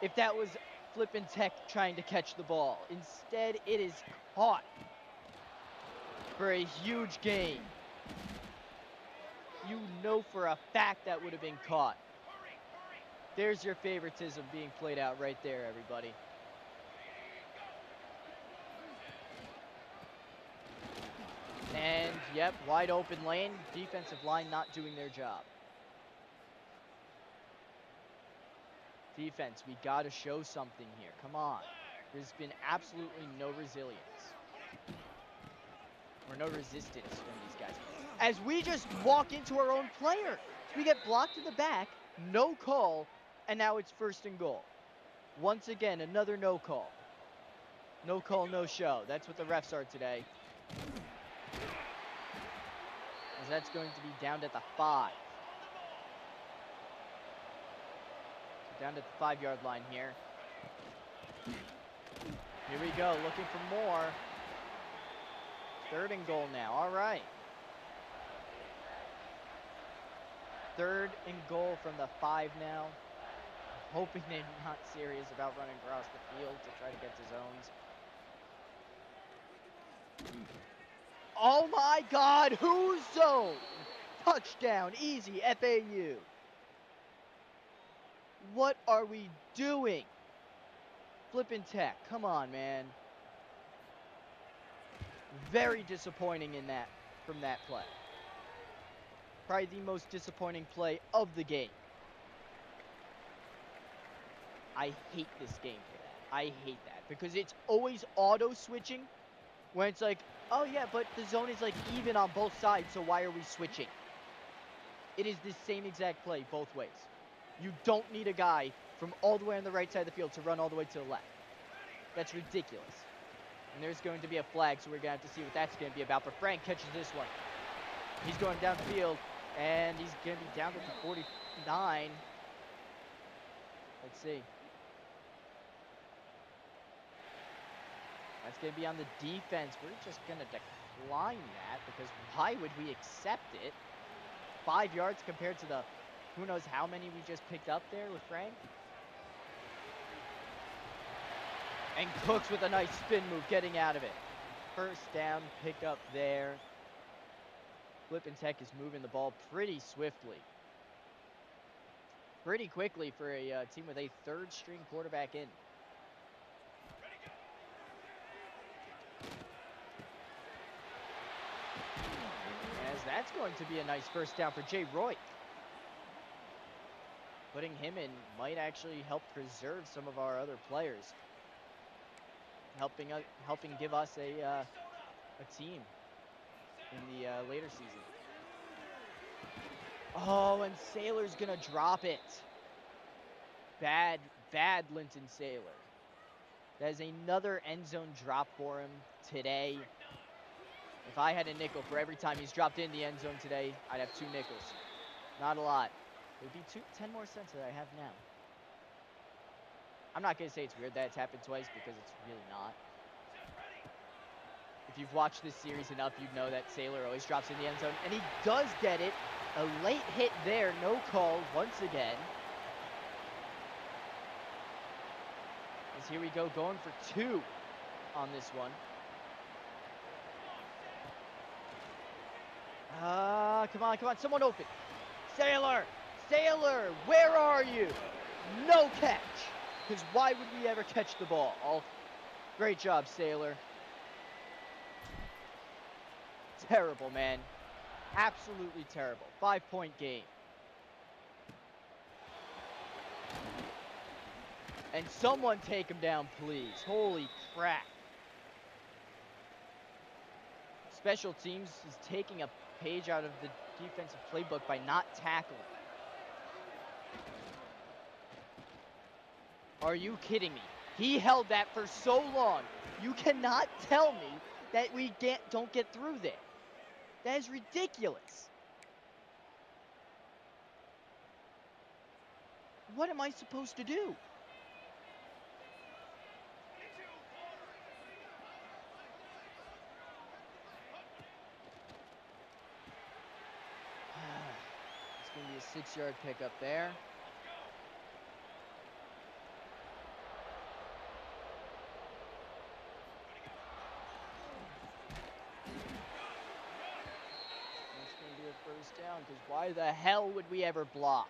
if that was Flippin Tech trying to catch the ball. Instead, it is caught for a huge gain. You know for a fact that would have been caught. There's your favoritism being played out right there, everybody. And, yep, wide open lane. Defensive line not doing their job. Defense, we got to show something here. Come on. There's been absolutely no resilience. Or no resistance from these guys. As we just walk into our own player. We get blocked in the back, no call, and now it's 1st and goal. Once again, another no call. No call, no show. That's what the refs are today. As that's going to be down at the 5. Down to the 5-yard line here. Here we go, looking for more. 3rd and goal now, all right. 3rd and goal from the 5 now. Hoping they're not serious about running across the field to try to get to zones. Oh my God, who's zone? Touchdown, easy, FAU. What are we doing? Flippin' Tech, come on, man. Very disappointing in that from that play. Probably the most disappointing play of the game. I hate this game for that. I hate that because it's always auto switching when it's like, oh yeah, but the zone is like even on both sides, so why are we switching? It is the same exact play both ways. You don't need a guy from all the way on the right side of the field to run all the way to the left. That's ridiculous. And there's going to be a flag, so we're going to have to see what that's going to be about. But Frank catches this one. He's going downfield, and he's going to be down to the 49. Let's see. That's going to be on the defense. We're just going to decline that because why would we accept it? 5 yards compared to the who knows how many we just picked up there with Frank. And Cooks with a nice spin move getting out of it. 1st down pickup there. Flippin Tech is moving the ball pretty swiftly. Pretty quickly for a team with a 3rd string quarterback in. As that's going to be a nice 1st down for Jay Roy. Putting him in might actually help preserve some of our other players. Helping give us a team in the later season. Oh, and Sailor's gonna drop it. Bad Linton Sailor. That is another end zone drop for him today. If I had a nickel for every time he's dropped in the end zone today, I'd have 2 nickels. Not a lot. It would be 10 more cents that I have now. I'm not going to say it's weird that it's happened twice because it's really not. If you've watched this series enough, you'd know that Sailor always drops in the end zone. And he does get it. A late hit there. No call once again. As here we go, going for 2 on this one. Come on. Someone open. Sailor, where are you? No catch. Because why would we ever catch the ball? Oh, great job, Sailor. Terrible, man. Absolutely terrible. 5-point game. And someone take him down, please. Holy crap. Special teams is taking a page out of the defensive playbook by not tackling. Are you kidding me? He held that for so long. You cannot tell me that we don't get through there. That is ridiculous. What am I supposed to do? It's going to be a 6-yard pickup there. It's going to be a first down, because why the hell would we ever block?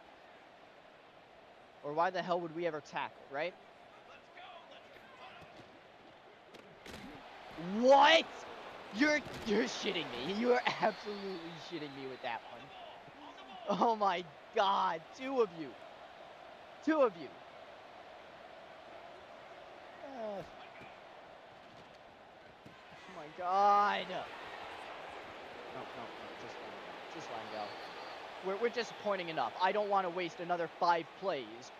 Or why the hell would we ever tackle, right? What? You're shitting me. You're absolutely shitting me with that one. Oh my god, 2 of you. 2 of you. Oh my god. No, just let him go. Just let him go. We're disappointing enough. I don't want to waste another 5 plays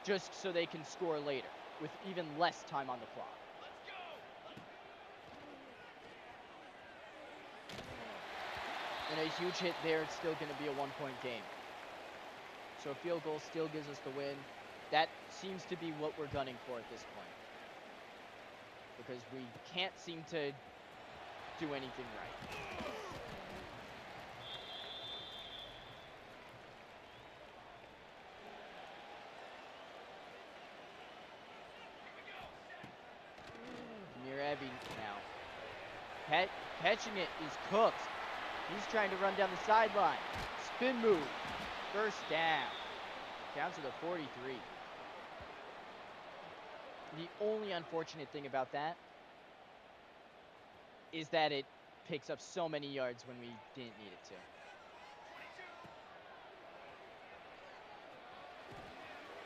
just so they can score later with even less time on the clock. And a huge hit there, it's still going to be a 1-point game. So a field goal still gives us the win. That seems to be what we're gunning for at this point. Because we can't seem to do anything right. Near Evie now. Catching it is Cooks. He's trying to run down the sideline. Spin move. First down. Down to the 43. The only unfortunate thing about that is that it picks up so many yards when we didn't need it to.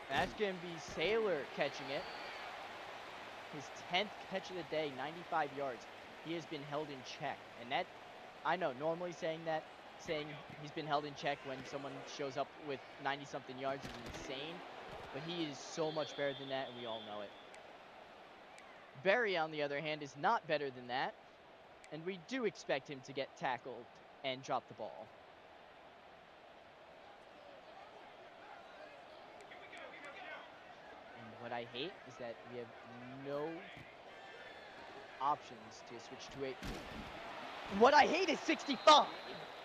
That's going to be Sailor catching it. His 10th catch of the day, 95 yards. He has been held in check. And that, I know, normally saying he's been held in check when someone shows up with 90-something yards is insane. But he is so much better than that, and we all know it. Barry, on the other hand, is not better than that. And we do expect him to get tackled and drop the ball. And what I hate is that we have no options to switch to a... What I hate is 65!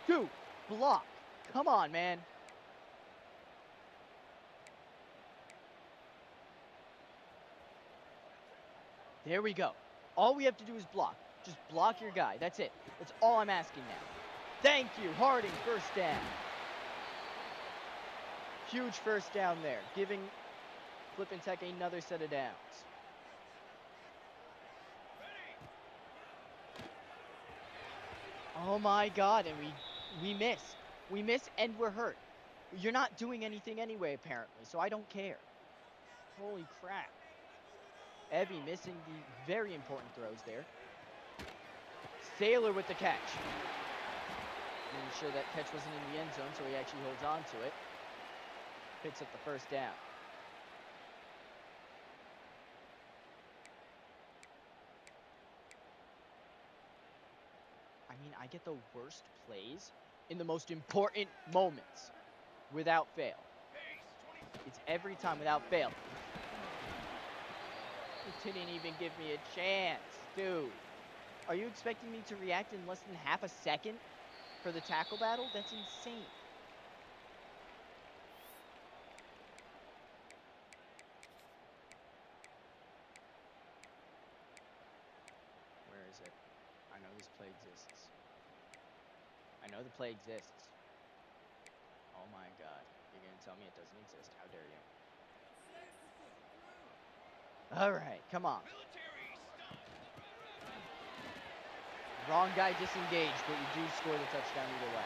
Dude, block. Come on, man. There we go. All we have to do is block. Just block your guy. That's it. That's all I'm asking now. Thank you, Harding. First down. Huge first down there, giving Flippin Tech another set of downs. Oh my god, and we miss. We miss and we're hurt. You're not doing anything anyway, apparently, so I don't care. Holy crap. Evie missing the very important throws there. Sailor with the catch. Making sure that catch wasn't in the end zone, so he actually holds on to it. Picks up the first down. I mean, I get the worst plays in the most important moments without fail. It's every time without fail. He didn't even give me a chance, dude. Are you expecting me to react in less than half a second for the tackle battle? That's insane. Where is it? I know this play exists. I know the play exists. Oh my god. You're gonna tell me it doesn't exist. How dare you? Alright, come on. Wrong guy disengaged, but we do score the touchdown either way.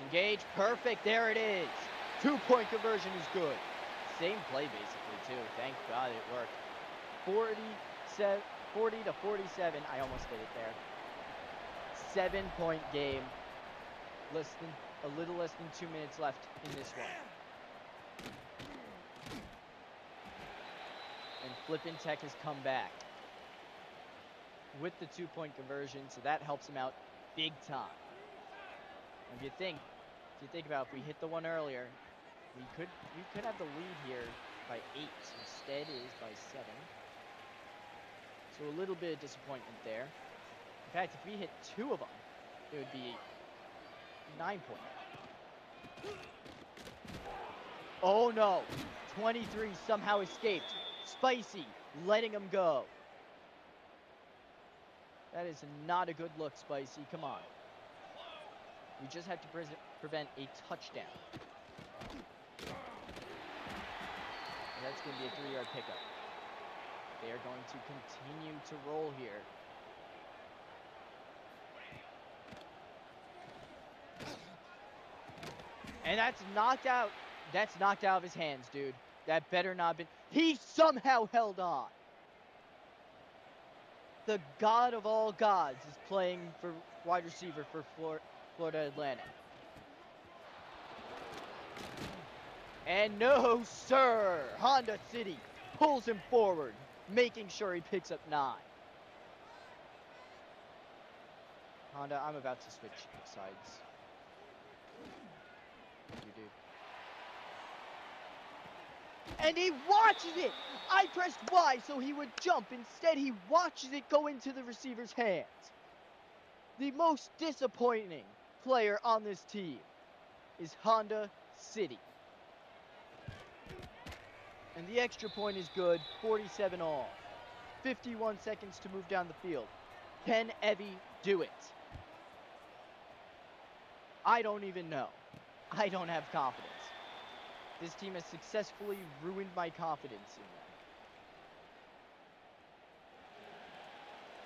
Engage. Perfect. There it is. 2-point conversion is good. Same play basically too. Thank God it worked. 40 to 47. I almost did it there. 7-point game. A little less than 2 minutes left in this one. And Flippin Tech has come back with the 2-point conversion, so that helps him out big time. If you think about if we hit the one earlier, we could have the lead here by 8. Instead it is by 7. So a little bit of disappointment there. In fact, if we hit 2 of them, it would be 9-point. Oh no! 23 somehow escaped. Spicy letting him go. That is not a good look, Spicy. Come on. We just have to prevent a touchdown. And that's going to be a 3-yard pickup. They are going to continue to roll here. And that's knocked out. That's knocked out of his hands, dude. That better not have been. He somehow held on. The god of all gods is playing for wide receiver for Florida Atlantic. And no, sir. Honda City pulls him forward, making sure he picks up 9. Honda, I'm about to switch sides. You do. And he watches it! I pressed Y so he would jump. Instead, he watches it go into the receiver's hands. The most disappointing player on this team is Honda City. And the extra point is good, 47 all. 51 seconds to move down the field. Can Evie do it? I don't even know. I don't have confidence. This team has successfully ruined my confidence in them.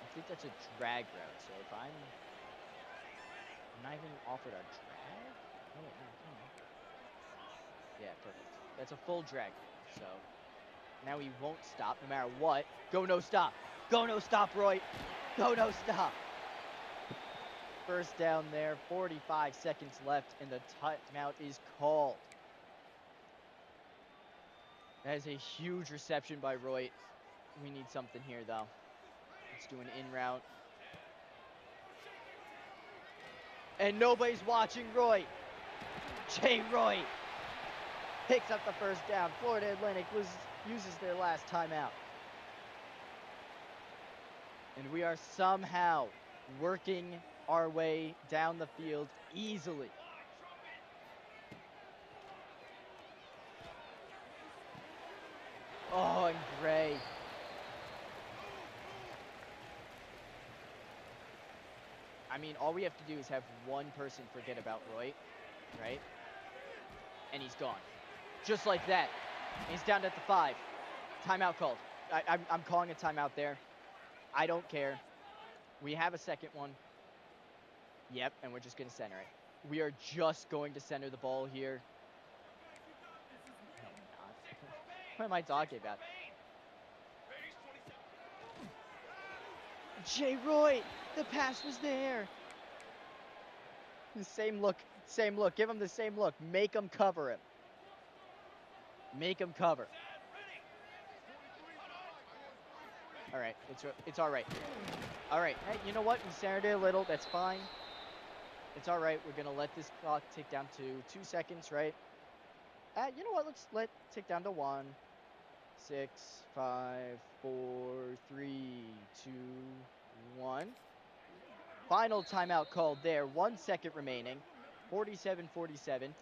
I think that's a drag route, so if I'm not even offered a drag? Oh, wait, no, come on. Yeah, perfect. That's a full drag route, so now he won't stop no matter what. Go no stop. Go no stop, Roy. Go no stop. First down there, 45 seconds left, and the timeout is called. That is a huge reception by Roy. We need something here, though. Let's do an in route. And nobody's watching Roy. Jay Roy picks up the first down. Florida Atlantic uses their last timeout. And we are somehow working our way down the field easily. Oh, and Gray. I mean, all we have to do is have one person forget about Roy, right? And he's gone. Just like that. He's down at the 5. Timeout called. I'm calling a timeout there. I don't care. We have a second one. Yep, and we're just going to center it. We are just going to center the ball here. No, I'm not. What am I talking about? Jay Roy, the pass was there. The same look. Give him the same look. Make him cover him. Make him cover. All right, it's all right. All right, hey, you know what? We centered it a little. That's fine. It's all right. We're gonna let this clock tick down to 2 seconds, right? You know what? Let's let tick down to 1. 6, 5, 4, 3, 2, 1. Final timeout called there. 1 second remaining. 47-47.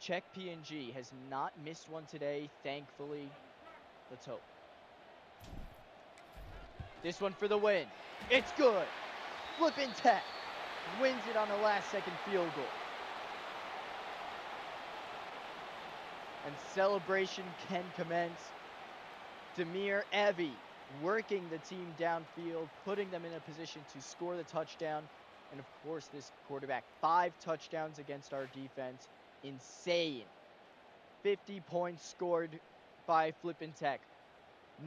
Czech PNG has not missed one today, thankfully. Let's hope. This one for the win. It's good. Flippin Tech wins it on a last-second field goal. And celebration can commence. Demir Evie working the team downfield, putting them in a position to score the touchdown. And of course, this quarterback, 5 touchdowns against our defense. Insane. 50 points scored by Flippin Tech.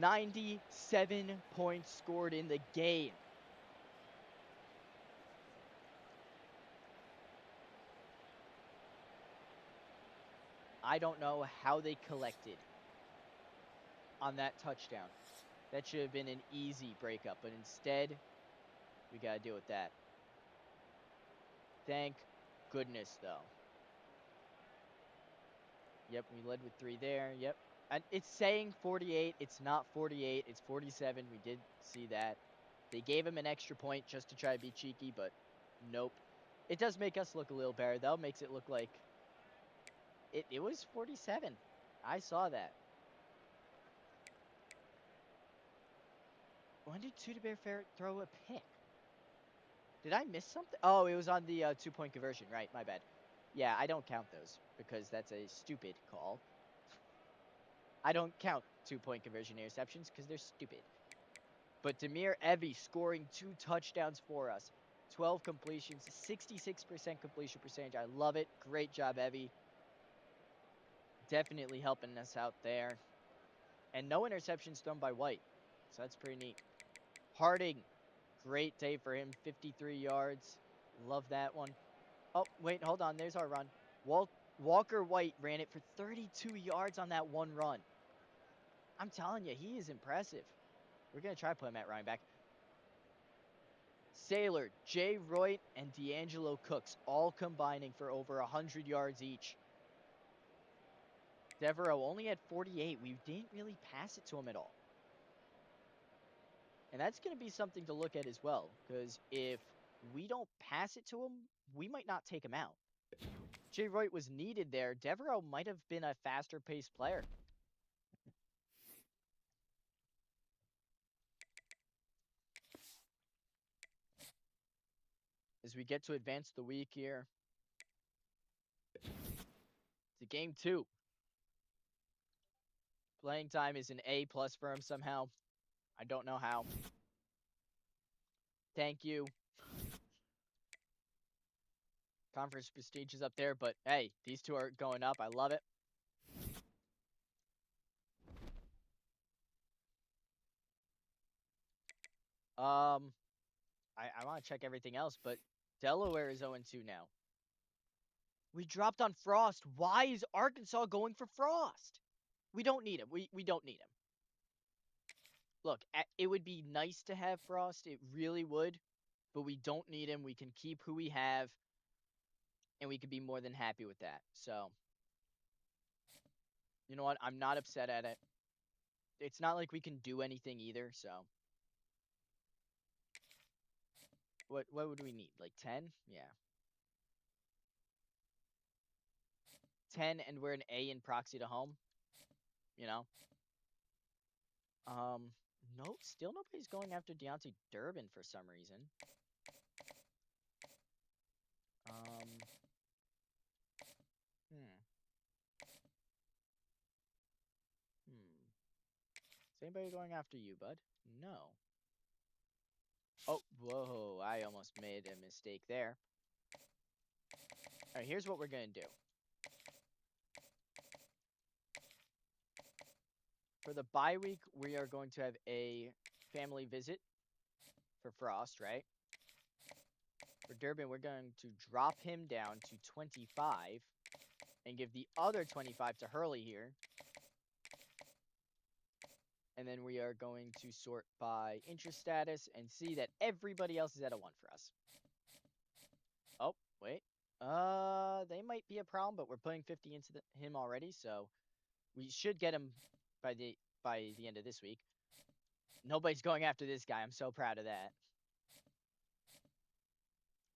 97 points scored in the game. I don't know how they collected on that touchdown. That should have been an easy breakup, but instead, we got to deal with that. Thank goodness, though. Yep, we led with 3 there. Yep. And it's saying 48. It's not 48. It's 47. We did see that. They gave him an extra point just to try to be cheeky, but nope. It does make us look a little better, though. Makes it look like it was 47. I saw that. When did Tuda Bear Fair throw a pick? Did I miss something? Oh, it was on the 2-point conversion. Right, my bad. Yeah, I don't count those because that's a stupid call. I don't count 2-point conversion interceptions because they're stupid. But Demir Evie scoring 2 touchdowns for us. 12 completions, 66% completion percentage. I love it. Great job, Evie. Definitely helping us out there. And no interceptions thrown by White. So that's pretty neat. Harding, great day for him. 53 yards. Love that one. Oh, wait, hold on. There's our run. Walker White ran it for 32 yards on that one run. I'm telling you, he is impressive. We're going to try to put him at running back. Saylor, Jay Roy, and D'Angelo Cooks all combining for over 100 yards each. Devereaux only had 48. We didn't really pass it to him at all. And that's going to be something to look at as well, because if we don't pass it to him, we might not take him out. Jay Roy was needed there. Devereaux might have been a faster-paced player. As we get to advance the week here to game 2. Playing time is an A+ for him somehow. I don't know how. Thank you. Conference prestige is up there, but hey, these two are going up. I love it. I want to check everything else, but Delaware is 0-2 now. We dropped on Frost. Why is Arkansas going for Frost? We don't need him. We don't need him. Look, it would be nice to have Frost. It really would, but we don't need him. We can keep who we have, and we could be more than happy with that. So, you know what? I'm not upset at it. It's not like we can do anything either, so. What would we need? Like 10? Yeah. 10, and we're an A in proxy to home. You know? No, still nobody's going after Deontay Durbin for some reason. Hmm. Is anybody going after you, bud? No. Oh, whoa, I almost made a mistake there. All right, here's what we're going to do. For the bye week, we are going to have a family visit for Frost, right? For Durbin, we're going to drop him down to 25 and give the other 25 to Hurley here. And then we are going to sort by interest status and see that everybody else is at a 1 for us. Oh, wait. They might be a problem, but we're putting 50 into him already, so we should get him by the end of this week. Nobody's going after this guy. I'm so proud of that.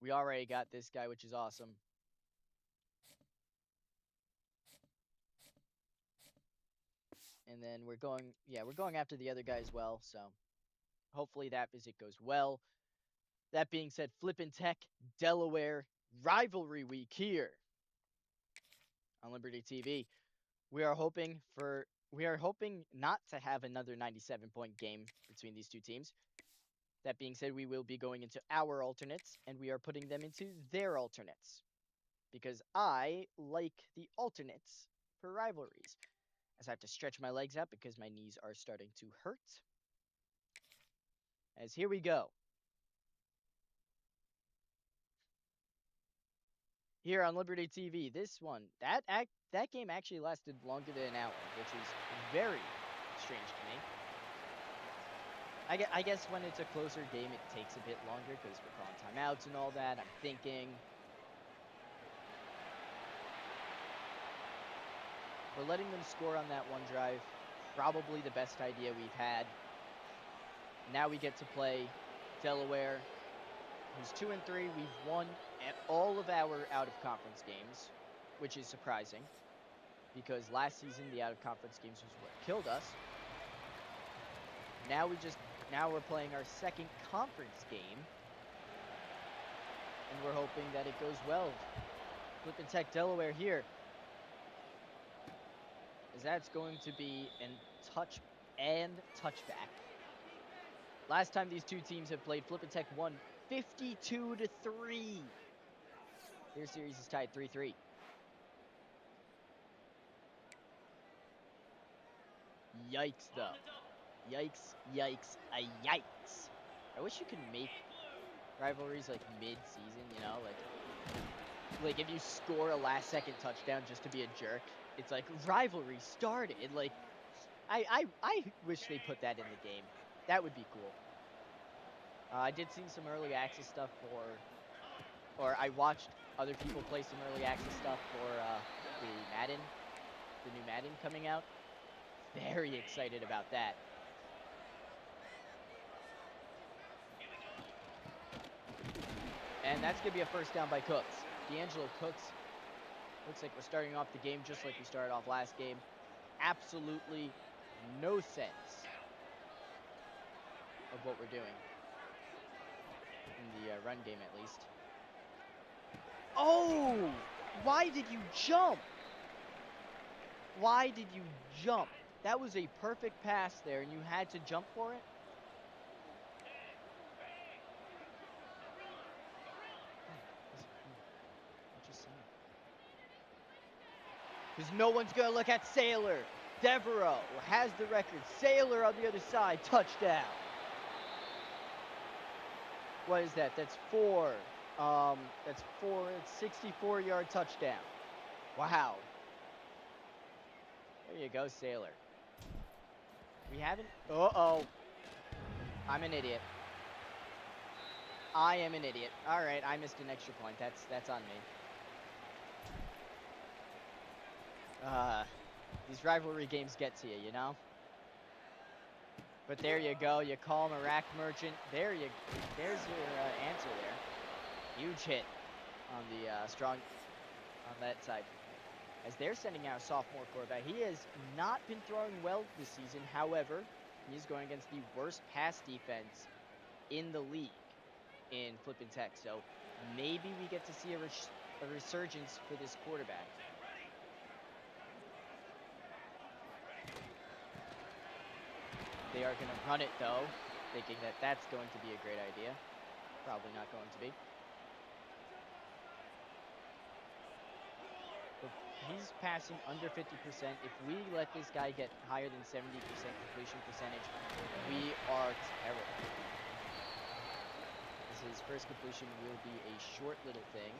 We already got this guy, which is awesome. And then we're going after the other guy as well, so hopefully that visit goes well. That being said, Flippin Tech, Delaware, rivalry week here on Liberty TV. We are hoping not to have another 97-point game between these two teams. That being said, we will be going into our alternates, and we are putting them into their alternates. Because I like the alternates for rivalries. As I have to stretch my legs out because my knees are starting to hurt. As here we go. Here on Liberty TV, this one, that game actually lasted longer than an hour, which is very strange to me. I guess when it's a closer game, it takes a bit longer because we're calling timeouts and all that. I'm thinking. We're letting them score on that one drive. Probably the best idea we've had. Now we get to play Delaware, who's 2-3. We've won all of our out-of-conference games, which is surprising because last season the out-of-conference games was what killed us. Now we're playing our second conference game, and we're hoping that it goes well. Flippin Tech Delaware here, as that's going to be touchback. Last time these two teams have played, Flippin Tech won 52-3. Their series is tied 3-3. Yikes, though. Yikes. I wish you could make rivalries like mid-season, you know, like if you score a last-second touchdown just to be a jerk, it's like rivalry started. Like, I wish they put that in the game. That would be cool. I did see some early access stuff or I watched other people play some early access stuff for the new Madden coming out. Very excited about that. And that's going to be a first down by Cooks. D'Angelo Cooks. Looks like we're starting off the game just like we started off last game. Absolutely no sense of what we're doing. In the run game, at least. Oh! Why did you jump? Why did you jump? That was a perfect pass there, and you had to jump for it? Because no one's going to look at Sailor. Devereaux has the record. Sailor on the other side. Touchdown. What is that? That's four. That's 64-yard touchdown. Wow. There you go, Sailor. We haven't... Uh-oh. I'm an idiot. I am an idiot. All right, I missed an extra point. That's on me. These rivalry games get to you, you know? But there you go. You call him a rack merchant. There's your answer there. Huge hit on the on that side. As they're sending out a sophomore quarterback. He has not been throwing well this season. However, he's going against the worst pass defense in the league in Flippin Tech. So maybe we get to see a resurgence for this quarterback. They are going to run it, though, thinking that that's going to be a great idea. Probably not going to be. But he's passing under 50%. If we let this guy get higher than 70% completion percentage, we are terrible. His first completion will be a short little thing.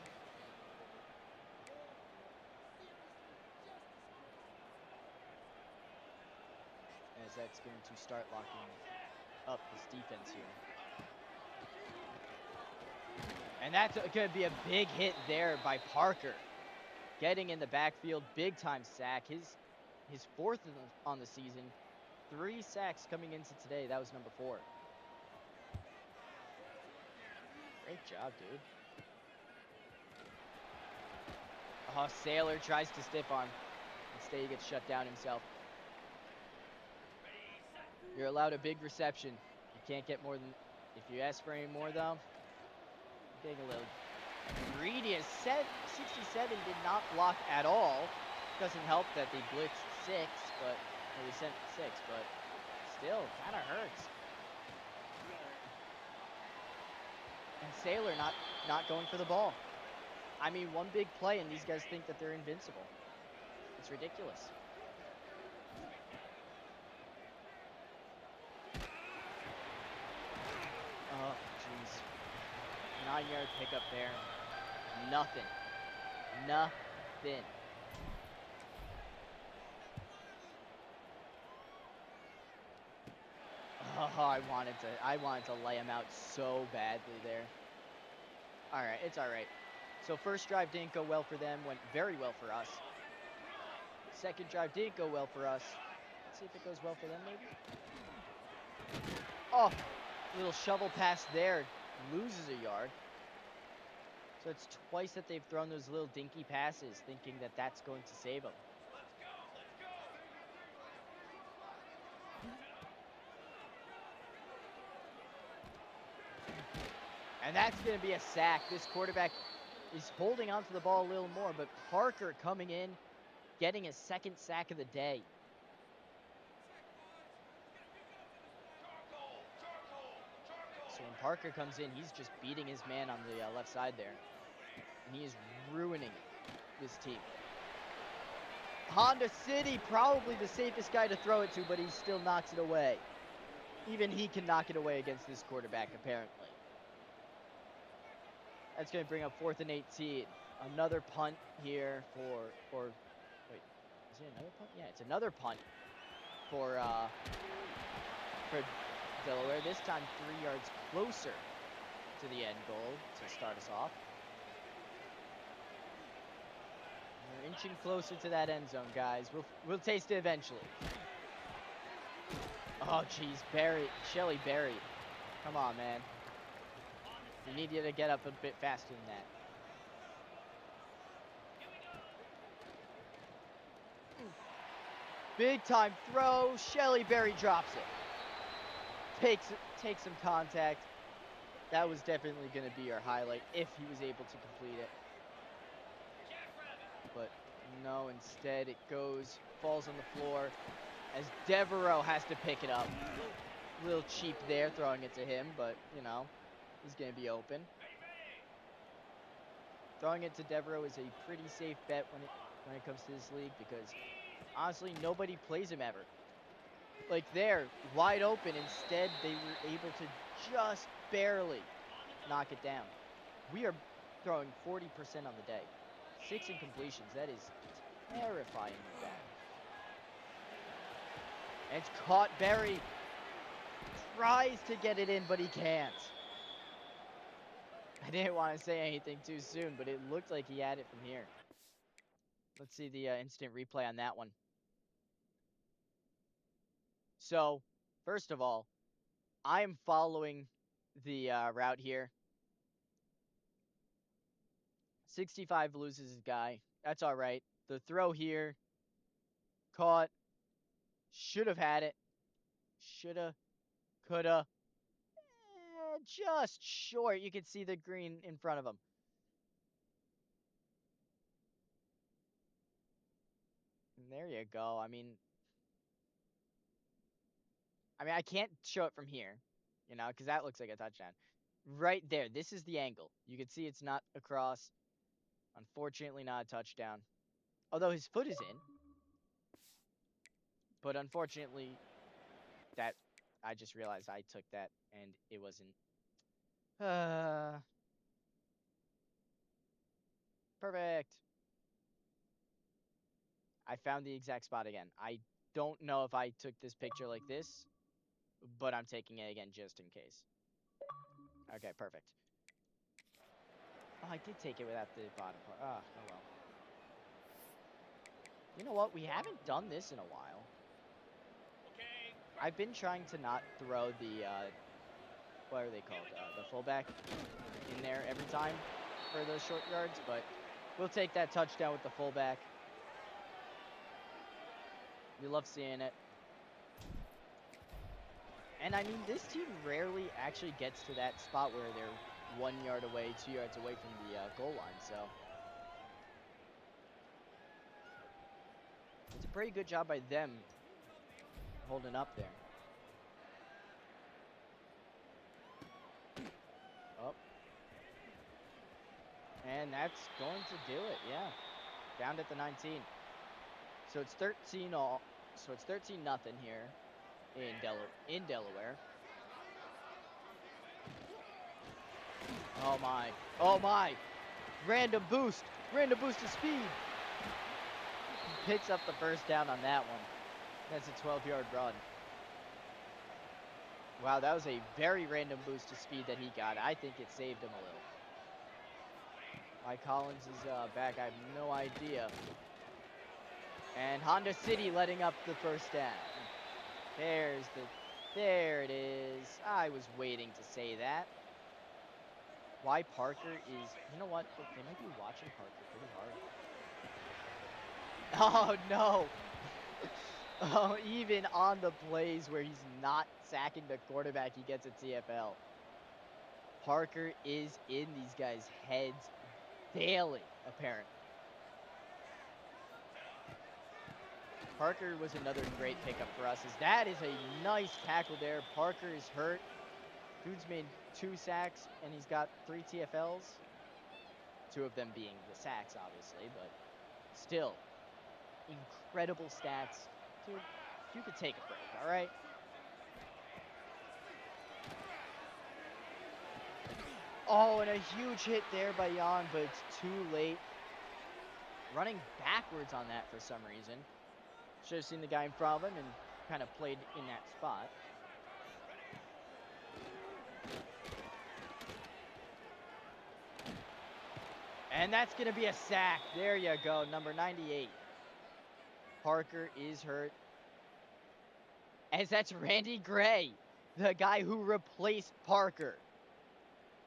As that's going to start locking up this defense here. And that's going to be a big hit there by Parker. Getting in the backfield, big time sack. His fourth on the season. 3 sacks coming into today. That was number 4. Great job, dude. Oh, Sailor tries to stiff arm. Instead, he gets shut down himself. You're allowed a big reception. You can't get more than... If you ask for any more, though, you're getting a little greedy. 67 did not block at all. Doesn't help that they blitzed 6, but... Or they sent 6, but still, kind of hurts. And Sailor not going for the ball. I mean, one big play and these guys think that they're invincible. It's ridiculous. Oh, jeez. 9-yard pickup there. Nothing. Nothing. Oh, I wanted to lay him out so badly there. All right, it's all right. So first drive didn't go well for them, went very well for us. Second drive didn't go well for us. Let's see if it goes well for them maybe. Oh, little shovel pass there, loses a yard. So it's twice that they've thrown those little dinky passes thinking that that's going to save them. Let's go. Let's go. And that's going to be a sack. This quarterback is holding onto the ball a little more, but Parker coming in, getting his second sack of the day. So when Parker comes in, he's just beating his man on the left side there. And he is ruining this team. Honda City, probably the safest guy to throw it to, but he still knocks it away. Even he can knock it away against this quarterback, apparently. That's going to bring up 4th and 18. Another punt here wait, is it another punt? Yeah, it's another punt for Delaware. This time 3 yards closer to the end goal to start us off. We're inching closer to that end zone, guys. We'll taste it eventually. Oh, jeez, Shelly buried. Come on, man. We need you to get up a bit faster than that. Big time throw. Shelly Berry drops it. Takes some contact. That was definitely going to be our highlight if he was able to complete it. But no, instead it falls on the floor as Devereaux has to pick it up. A little cheap there throwing it to him, but, you know, he's going to be open. Throwing it to Devereaux is a pretty safe bet when it comes to this league because, honestly, nobody plays him ever. Like there, wide open. Instead, they were able to just barely knock it down. We are throwing 40% on the day. 6 incompletions. That is terrifyingly bad. And it's caught. Berry tries to get it in, but he can't. I didn't want to say anything too soon, but it looked like he had it from here. Let's see the instant replay on that one. So, first of all, I am following the route here. 65 loses his guy. That's all right. The throw here, caught. Should have had it. Shoulda, coulda. Just short. You can see the green in front of him. And there you go. I mean, I can't show it from here, you know, because that looks like a touchdown. Right there. This is the angle. You can see it's not across. Unfortunately, not a touchdown. Although his foot is in. But unfortunately, I just realized I took that and it wasn't. Perfect. I found the exact spot again. I don't know if I took this picture like this, but I'm taking it again just in case. Okay, perfect. Oh, I did take it without the bottom part. Oh well. You know what? We haven't done this in a while. Okay. I've been trying to not throw the, what are they called? The fullback in there every time for those short yards, but we'll take that touchdown with the fullback. We love seeing it. And I mean, this team rarely actually gets to that spot where they're 1 yard away, 2 yards away from the goal line, so it's a pretty good job by them holding up there. Oh, And that's going to do it. Yeah. Down at the 19. So it's 13 all. So it's 13 nothing here in Delaware. Oh my. Oh my. Random boost of speed. Picks up the first down on that one. That's a 12-yard run. Wow, that was a very random boost of speed that he got. I think it saved him a little. Why Collins is back, I have no idea. And Honda City letting up the first down. There it is. I was waiting to say that. Why Parker is, you know what? They might be watching Parker pretty hard. Oh, no. Oh, even on the plays where he's not sacking the quarterback, he gets a TFL. Parker is in these guys' heads daily, apparently. Parker was another great pickup for us. That is a nice tackle there. Parker is hurt. Dude's made 2 sacks, and he's got 3 TFLs. 2 of them being the sacks, obviously, but still, incredible stats. Dude, you could take a break, all right? Oh, and a huge hit there by Jan, but it's too late. Running backwards on that for some reason. Should have seen the guy in front of him and kind of played in that spot. And that's going to be a sack. There you go, number 98. Parker is hurt. As that's Randy Gray, the guy who replaced Parker,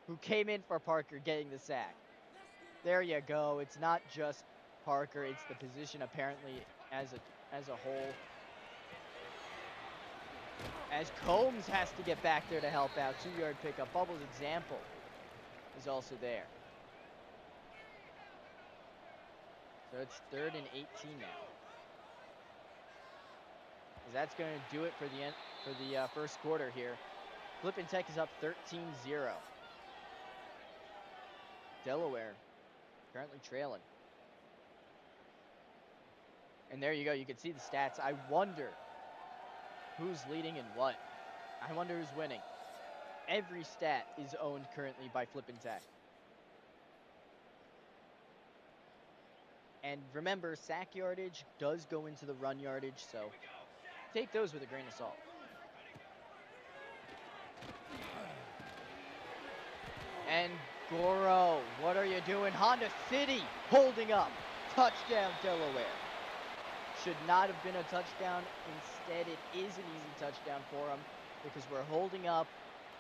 who came in for Parker getting the sack. There you go. It's not just Parker. It's the position apparently as a whole. As Combs has to get back there to help out. 2-yard pickup. Bubbles' example is also there. So it's 3rd and 18 now. That's going to do it for the first quarter here. Flippin Tech is up 13-0. Delaware currently trailing. And there you go. You can see the stats. I wonder who's leading and what. I wonder who's winning. Every stat is owned currently by Flippin Tech. And remember, sack yardage does go into the run yardage, so take those with a grain of salt. And Goro, what are you doing? Honda City holding up. Touchdown, Delaware. Should not have been a touchdown. Instead, it is an easy touchdown for him because we're holding up.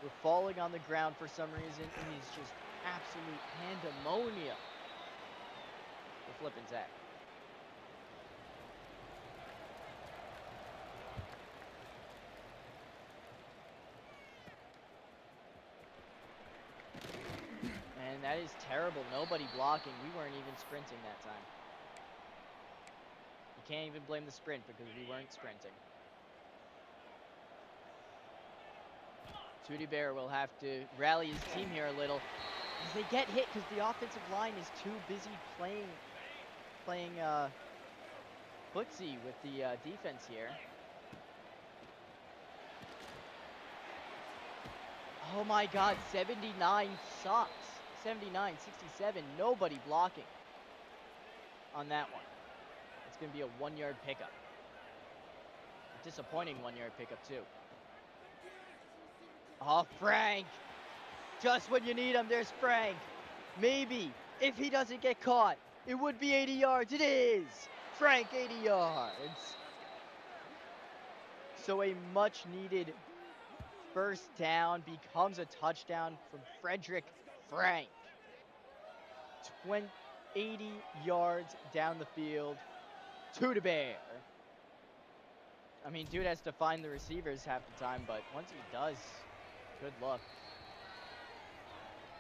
We're falling on the ground for some reason. It is just absolute pandemonium for Flippin Tech. And that is terrible. Nobody blocking. We weren't even sprinting that time. You can't even blame the sprint because we weren't sprinting. Tootie Bear will have to rally his team here a little as they get hit because the offensive line is too busy playing footsie with the defense here. Oh my God, 79 sucks. 79, 67, nobody blocking on that one. It's going to be a 1-yard pickup. A disappointing 1-yard pickup too. Oh, Frank. Just when you need him, there's Frank. Maybe, if he doesn't get caught, it would be 80 yards. It is. Frank, 80 yards. So a much needed first down becomes a touchdown from Frederick Frank. 80 yards down the field. Tootie Bear. I mean, dude has to find the receivers half the time, but once he does, good luck.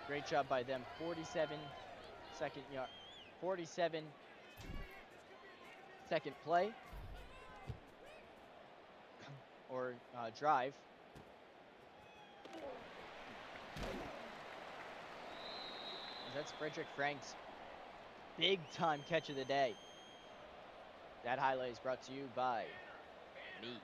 Great job by them. 47 second play or drive. That's Frederick Frank's Big time catch of the day. That highlight is brought to you by me.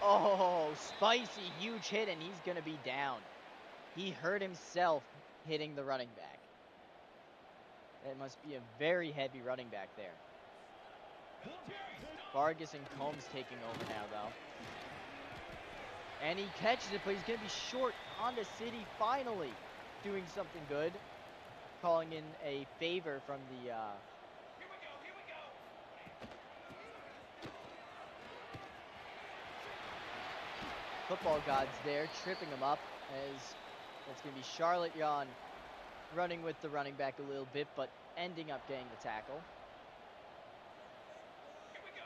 Oh, spicy, huge hit, and he's going to be down. He hurt himself hitting the running back. That must be a very heavy running back there. Vargas and Combs taking over now, though. And he catches it, but he's going to be short. Honda City finally doing something good. Calling in a favor from the... Here we go. football gods there, tripping him up, as that's going to be Charlotte Yon running with the running back a little bit, but ending up getting the tackle. Here we go.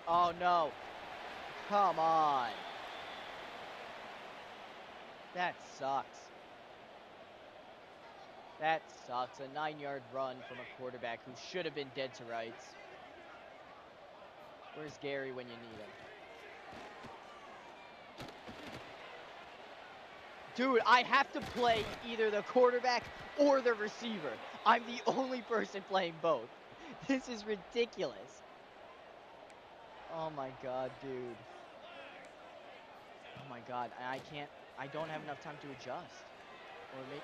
Oh no, come on. That sucks. That sucks. A 9-yard run from a quarterback who should have been dead to rights. Where's Gary when you need him? Dude, I have to play either the quarterback or the receiver. I'm the only person playing both. This is ridiculous. Oh my god, dude. Oh my god, I don't have enough time to adjust. Or make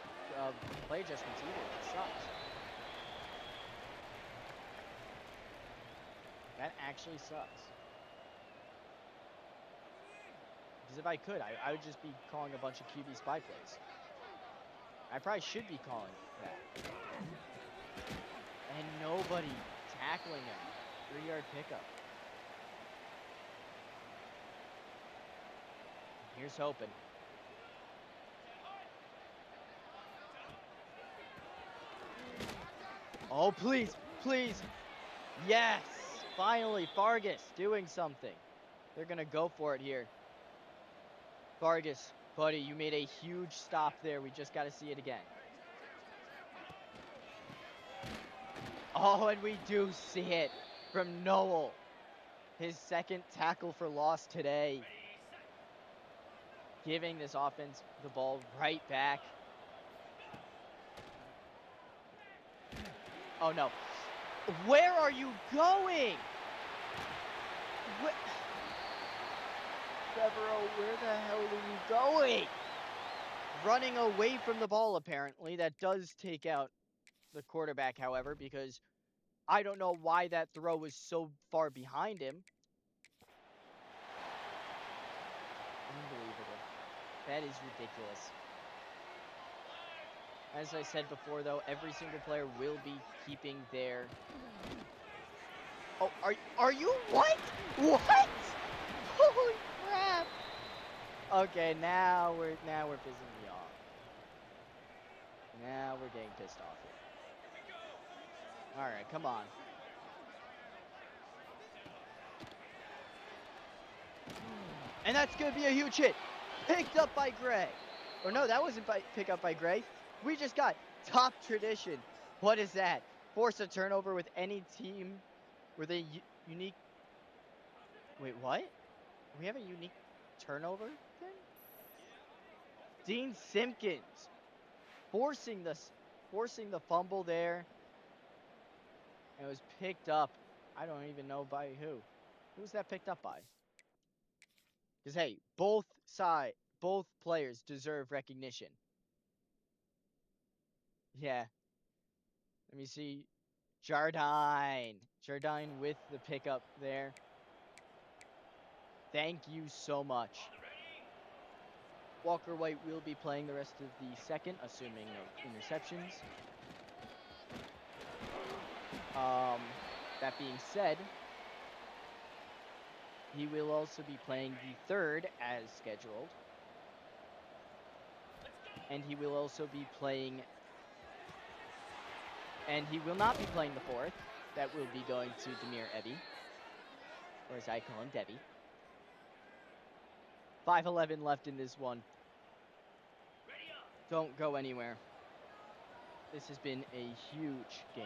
play adjustments either. It sucks. That actually sucks. Because if I could, I would just be calling a bunch of QB spy plays. I probably should be calling that. And nobody tackling him. 3-yard pickup. Here's hoping. Oh, please, please. Yes, finally, Vargas doing something. They're going to go for it here. Vargas, buddy, you made a huge stop there. We just got to see it again. Oh, and we do see it from Noel. His second tackle for loss today. Giving this offense the ball right back. Oh, no. Where are you going? Devereaux, where the hell are you going? Running away from the ball, apparently. That does take out the quarterback, however, because I don't know why that throw was so far behind him. Unbelievable. That is ridiculous. As I said before, though, every single player will be keeping their... Oh, are you... What? What? Holy crap! Okay, now we're pissing me off. Now we're getting pissed off here. All right, come on. And that's going to be a huge hit. Picked up by Gray. Or no, that wasn't picked up by Gray. We just got top tradition. What is that? Force a turnover with any team with a unique... Wait, what? We have a unique turnover thing? Dean Simpkins forcing the fumble there. And it was picked up. I don't even know by who. Who was that picked up by? Because, hey, both players deserve recognition. Yeah. Let me see. Jardine with the pickup there. Thank you so much. Walker White will be playing the rest of the second, assuming no interceptions. That being said, he will also be playing the third as scheduled. And he will also be playing... And he will not be playing the fourth. That will be going to Demir Ebby. Or as I call him, Debbie. 5:11 left in this one. Don't go anywhere. This has been a huge game.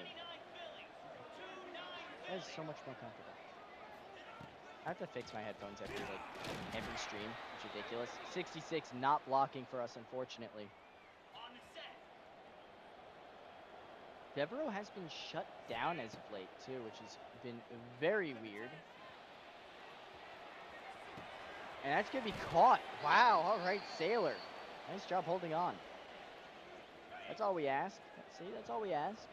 That is so much more comfortable. I have to fix my headphones every every stream. It's ridiculous. 66 not blocking for us, unfortunately. On the set. Devereaux has been shut down as of late too, which has been very weird. And that's gonna be caught. Wow. All right, Sailor. Nice job holding on. That's all we ask. See, that's all we ask.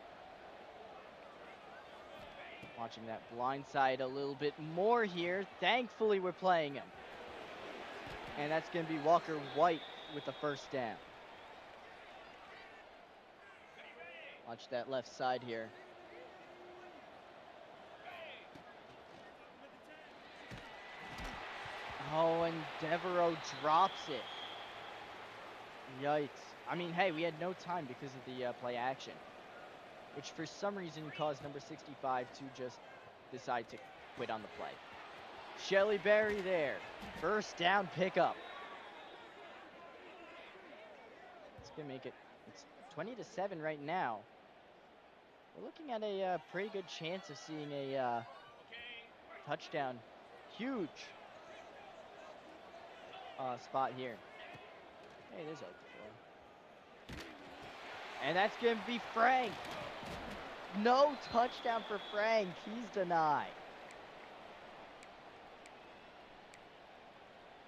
Watching that blind side a little bit more here. Thankfully, we're playing him. And that's going to be Walker White with the first down. Watch that left side here. Oh, and Devereaux drops it. Yikes. I mean, hey, we had no time because of the play action, which for some reason caused number 65 to just decide to quit on the play. Shelly Berry there. First down pickup. It's going to make it, it's 20-7 right now. We're looking at a pretty good chance of seeing a touchdown. Huge spot here. Hey, there's Okafor. And that's going to be Frank. No touchdown for Frank. He's denied.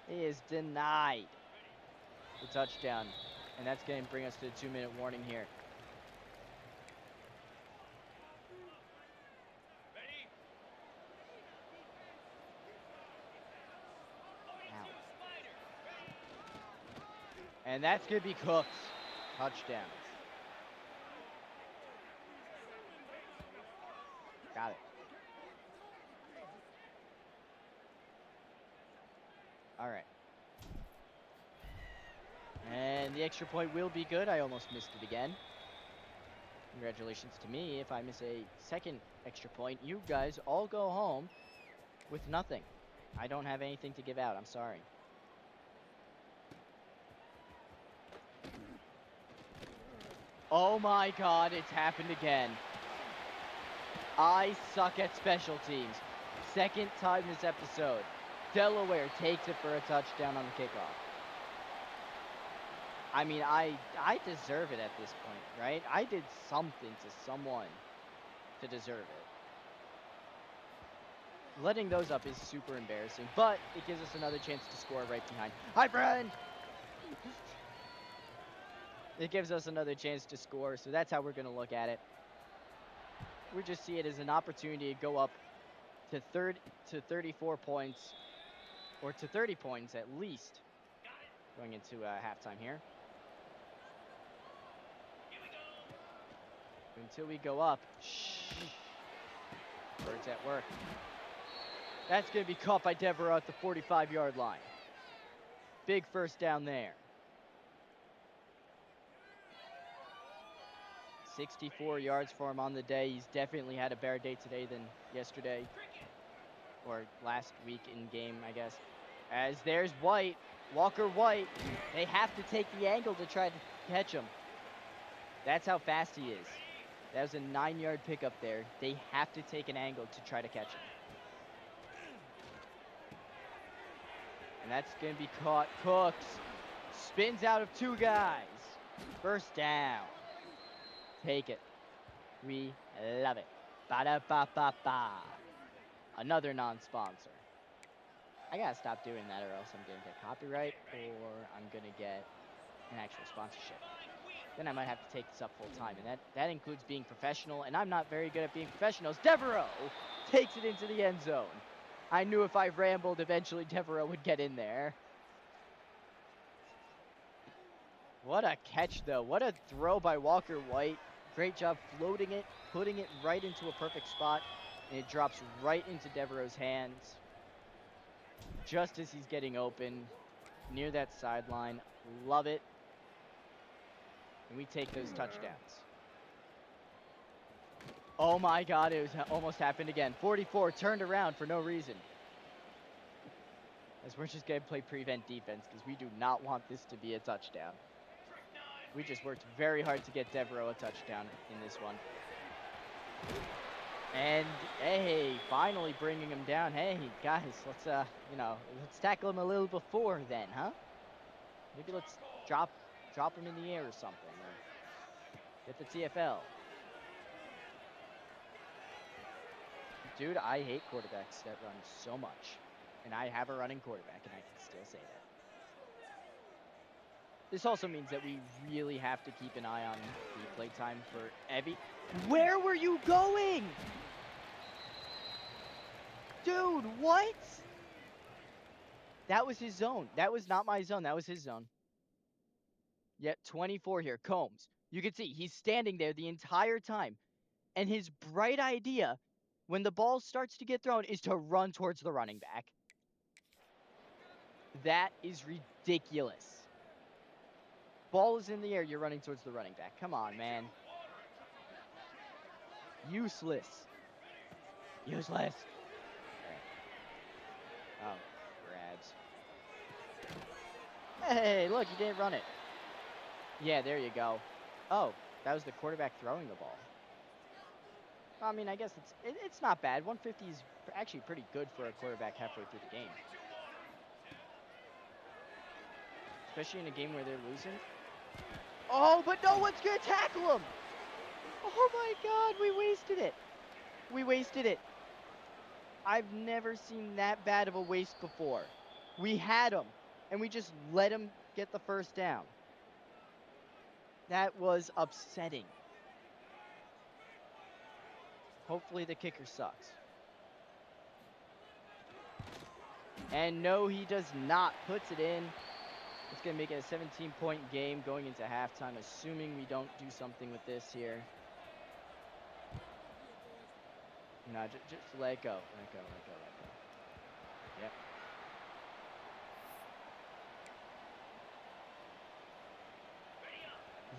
He is denied the touchdown. And that's going to bring us to the 2-minute warning here. And that's going to be Cooks. Touchdown. Got it. All right. And the extra point will be good. I almost missed it again. Congratulations to me. If I miss a second extra point, you guys all go home with nothing. I don't have anything to give out. I'm sorry. Oh my God, it's happened again. I suck at special teams. Second time this episode. Delaware takes it for a touchdown on the kickoff. I mean, I deserve it at this point, right? I did something to someone to deserve it. Letting those up is super embarrassing, but it gives us another chance to score right behind. Hi, friend! It gives us another chance to score, so that's how we're going to look at it. We just see it as an opportunity to go up to 34 points, or to 30 points at least, going into halftime here. Until we go up. Shh. Birds at work. That's going to be caught by Devereaux at the 45-yard line. Big first down there. 64 yards for him on the day. He's definitely had a better day today than yesterday. Or last week in game, I guess. As there's White. Walker White. They have to take the angle to try to catch him. That's how fast he is. That was a 9-yard pickup there. They have to take an angle to try to catch him. And that's going to be caught. Cooks spins out of 2 guys. First down. Take it. We love it. Ba-da-ba-ba-ba. Another non-sponsor. I got to stop doing that or else I'm going to get copyright or I'm going to get an actual sponsorship. Then I might have to take this up full time, and that includes being professional, and I'm not very good at being professional. Devereaux takes it into the end zone. I knew if I rambled, eventually Devereaux would get in there. What a catch, though. What a throw by Walker White. Great job floating it, putting it right into a perfect spot, and it drops right into Devereaux's hands just as he's getting open near that sideline. Love it. And we take those touchdowns. Oh my God, it was almost happened again. 44 turned around for no reason. As we're just going to play prevent defense because we do not want this to be a touchdown. We just worked very hard to get Devereaux a touchdown in this one. And hey, finally bringing him down. Hey, guys, let's tackle him a little before then, huh? Maybe let's drop him in the air or something, or get the TFL. Dude, I hate quarterbacks that run so much. And I have a running quarterback, and I can still say that. This also means that we really have to keep an eye on the playtime for Evie. Where were you going? Dude, what? That was his zone. That was not my zone. That was his zone. Yet 24 here. Combs. You can see he's standing there the entire time. And his bright idea when the ball starts to get thrown is to run towards the running back. That is ridiculous. Ball is in the air. You're running towards the running back. Come on, man. Useless. Useless. All right. Oh, grabs. Hey, look, he didn't run it. Yeah, there you go. Oh, that was the quarterback throwing the ball. I mean, I guess it's not bad. 150 is actually pretty good for a quarterback halfway through the game. Especially in a game where they're losing. Oh, but no one's going to tackle him. Oh my God, we wasted it. We wasted it. I've never seen that bad of a waste before. We had him, and we just let him get the first down. That was upsetting. Hopefully the kicker sucks. And no, he does not. Puts it in. It's going to make it a 17-point game going into halftime, assuming we don't do something with this here. No, just let go. Let go. Yep.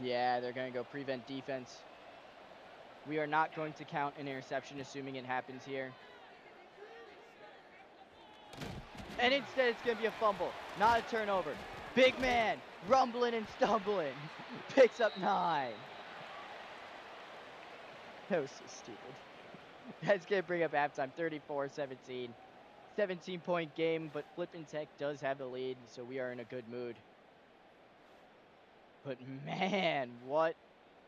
Yeah, they're going to go prevent defense. We are not going to count an interception, assuming it happens here. And instead, it's going to be a fumble, not a turnover. Big man, rumbling and stumbling, picks up 9. That was so stupid. That's going to bring up halftime, 34-17. 17-point game, but Flippin Tech does have the lead, so we are in a good mood. But man, what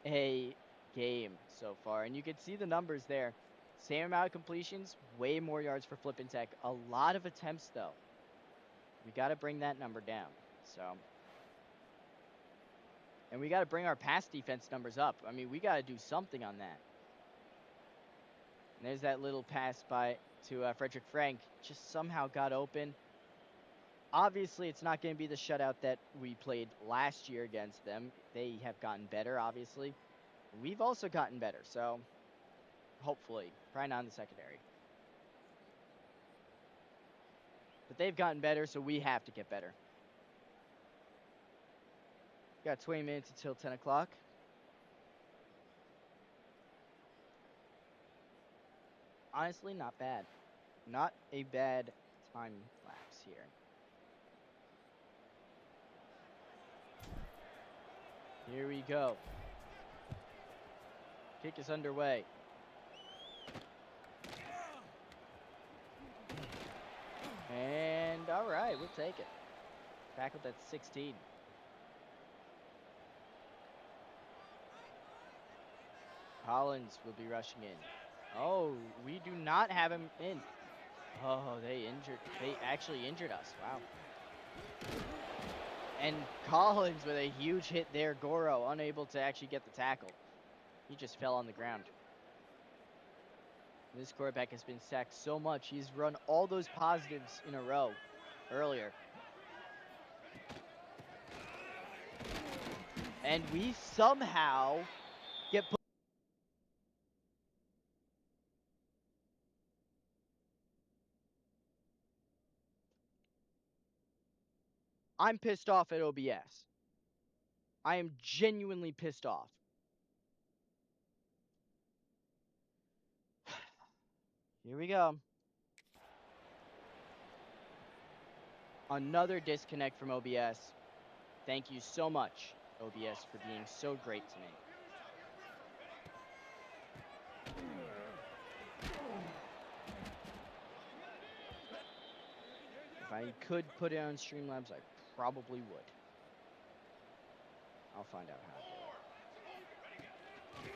a game so far. And you can see the numbers there. Same amount of completions, way more yards for Flippin Tech. A lot of attempts, though. We got to bring that number down. So, and we got to bring our pass defense numbers up. I mean, we got to do something on that. And there's that little pass to Frederick Frank. Just somehow got open. Obviously, it's not going to be the shutout that we played last year against them. They have gotten better, obviously. We've also gotten better, so hopefully. Probably not in the secondary. But they've gotten better, so we have to get better. Got 20 minutes until 10 o'clock. Honestly, not bad. Not a bad time lapse here. Here we go. Kick is underway. And all right, we'll take it. Tackled at 16. Collins will be rushing in. Oh, we do not have him in. Oh, they actually injured us. Wow. And Collins with a huge hit there. Goro unable to actually get the tackle. He just fell on the ground. This quarterback has been sacked so much. He's run all those positives in a row earlier. And we somehow get put. I'm pissed off at OBS. I am genuinely pissed off. Here we go. Another disconnect from OBS. Thank you so much, OBS, for being so great to me. If I could put it on Streamlabs, I probably would. I'll find out how to do it.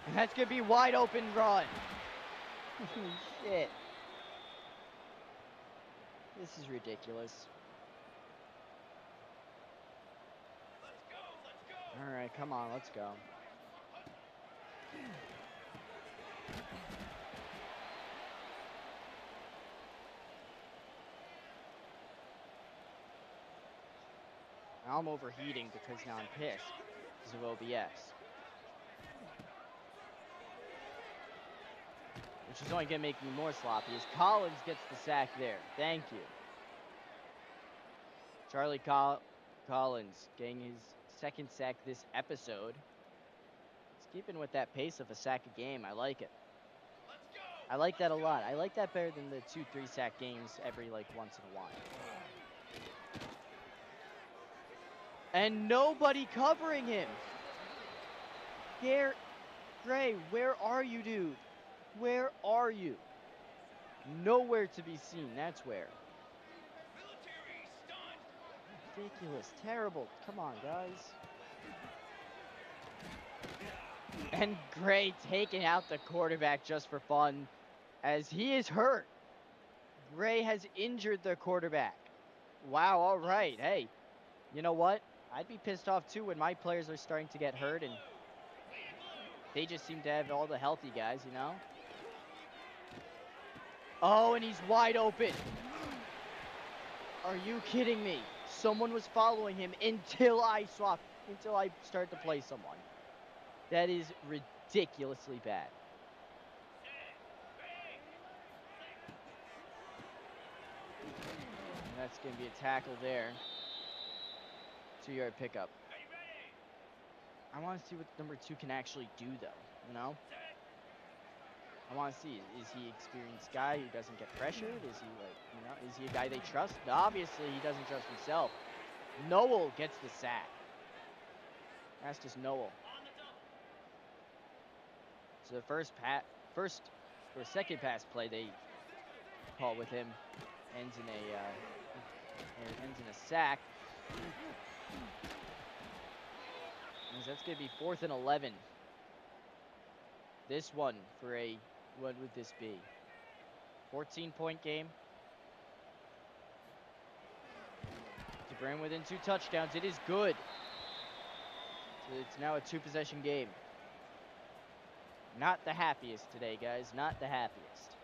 And that's going to be wide open run. Holy shit. This is ridiculous. All right, come on, let's go. Now I'm overheating because now I'm pissed because of OBS. Which is only going to make me more sloppy as Collins gets the sack there. Thank you. Charlie Collins getting his second sack this episode. It's keeping with that pace of a sack a game. I like it. I like that a lot. I like that better than the 2-3 sack games every once in a while. And nobody covering him. Gray, where are you, dude? Where are you? Nowhere to be seen. That's where. Ridiculous. Terrible. Come on, guys. And Gray taking out the quarterback just for fun as he is hurt. Gray has injured the quarterback. Wow, all right. Hey, you know what? I'd be pissed off too when my players are starting to get hurt and they just seem to have all the healthy guys, you know? Oh, and he's wide open. Are you kidding me? Someone was following him until I started to play someone. That is ridiculously bad. And that's going to be a tackle there. 2-yard pickup. I want to see what number 2 can actually do, though, you know? I want to see, is he an experienced guy who doesn't get pressured? Is he is he a guy they trust? Obviously, he doesn't trust himself. Noel gets the sack. That's just Noel. So the second pass play they call with him ends in a sack. And that's going to be 4th and 11. This one what would this be? 14-point game. To bring within 2 touchdowns. It is good. So it's now a 2-possession game. Not the happiest today, guys. Not the happiest.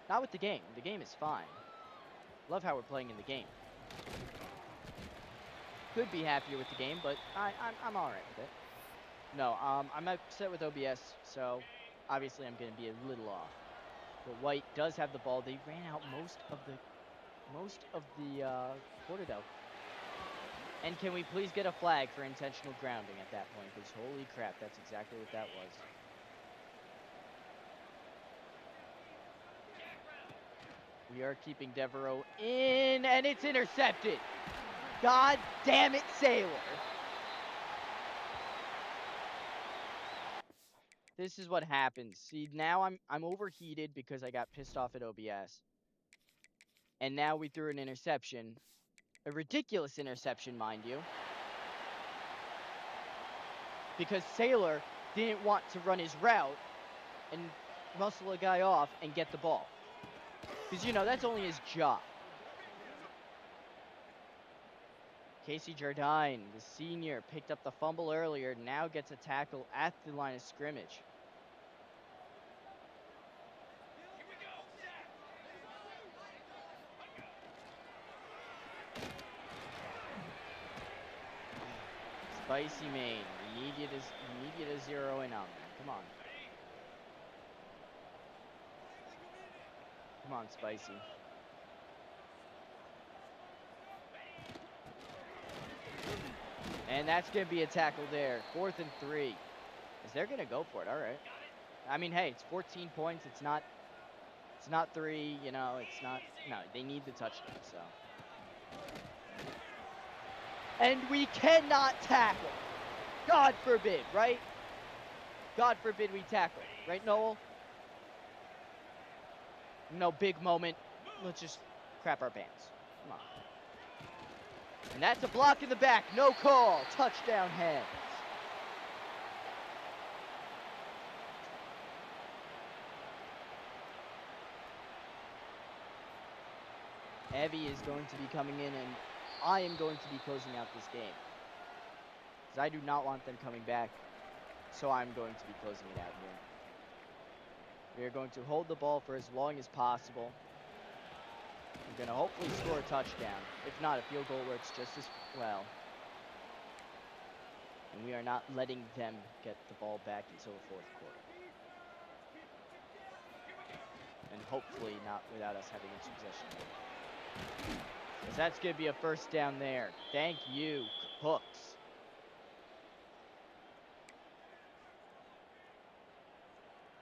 Not with the game. The game is fine. Love how we're playing in the game. Could be happier with the game, but I'm all right with it. No, I'm upset with OBS, so obviously I'm going to be a little off. But White does have the ball. They ran out most of the quarter, though. And can we please get a flag for intentional grounding at that point? Because holy crap, that's exactly what that was. We are keeping Devereaux in, and it's intercepted. God damn it, Sailor. This is what happens. See, now I'm overheated because I got pissed off at OBS. And now we threw an interception. A ridiculous interception, mind you. Because Sailor didn't want to run his route and muscle a guy off and get the ball. Because, that's only his job. Casey Jardine, the senior, picked up the fumble earlier, now gets a tackle at the line of scrimmage. Spicy Maine, we need you to zero in on that. Come on. Come on, Spicy. And that's going to be a tackle there. 4th and 3. Is they're going to go for it. All right. I mean, hey, it's 14 points. It's not 3, it's not. No, they need the touchdown, so. And we cannot tackle. God forbid, right? God forbid we tackle. Right, Noel? No, big moment. let's just crap our pants. Come on. And that's a block in the back. No call. Touchdown heads. Evie is going to be coming in, and I am going to be closing out this game. Because I do not want them coming back, so I'm going to be closing it out here. We are going to hold the ball for as long as possible. We're going to hopefully score a touchdown. If not, a field goal works just as well. And we are not letting them get the ball back until the fourth quarter. And hopefully not without us having its possession. Because that's going to be a first down there. Thank you, Hooks.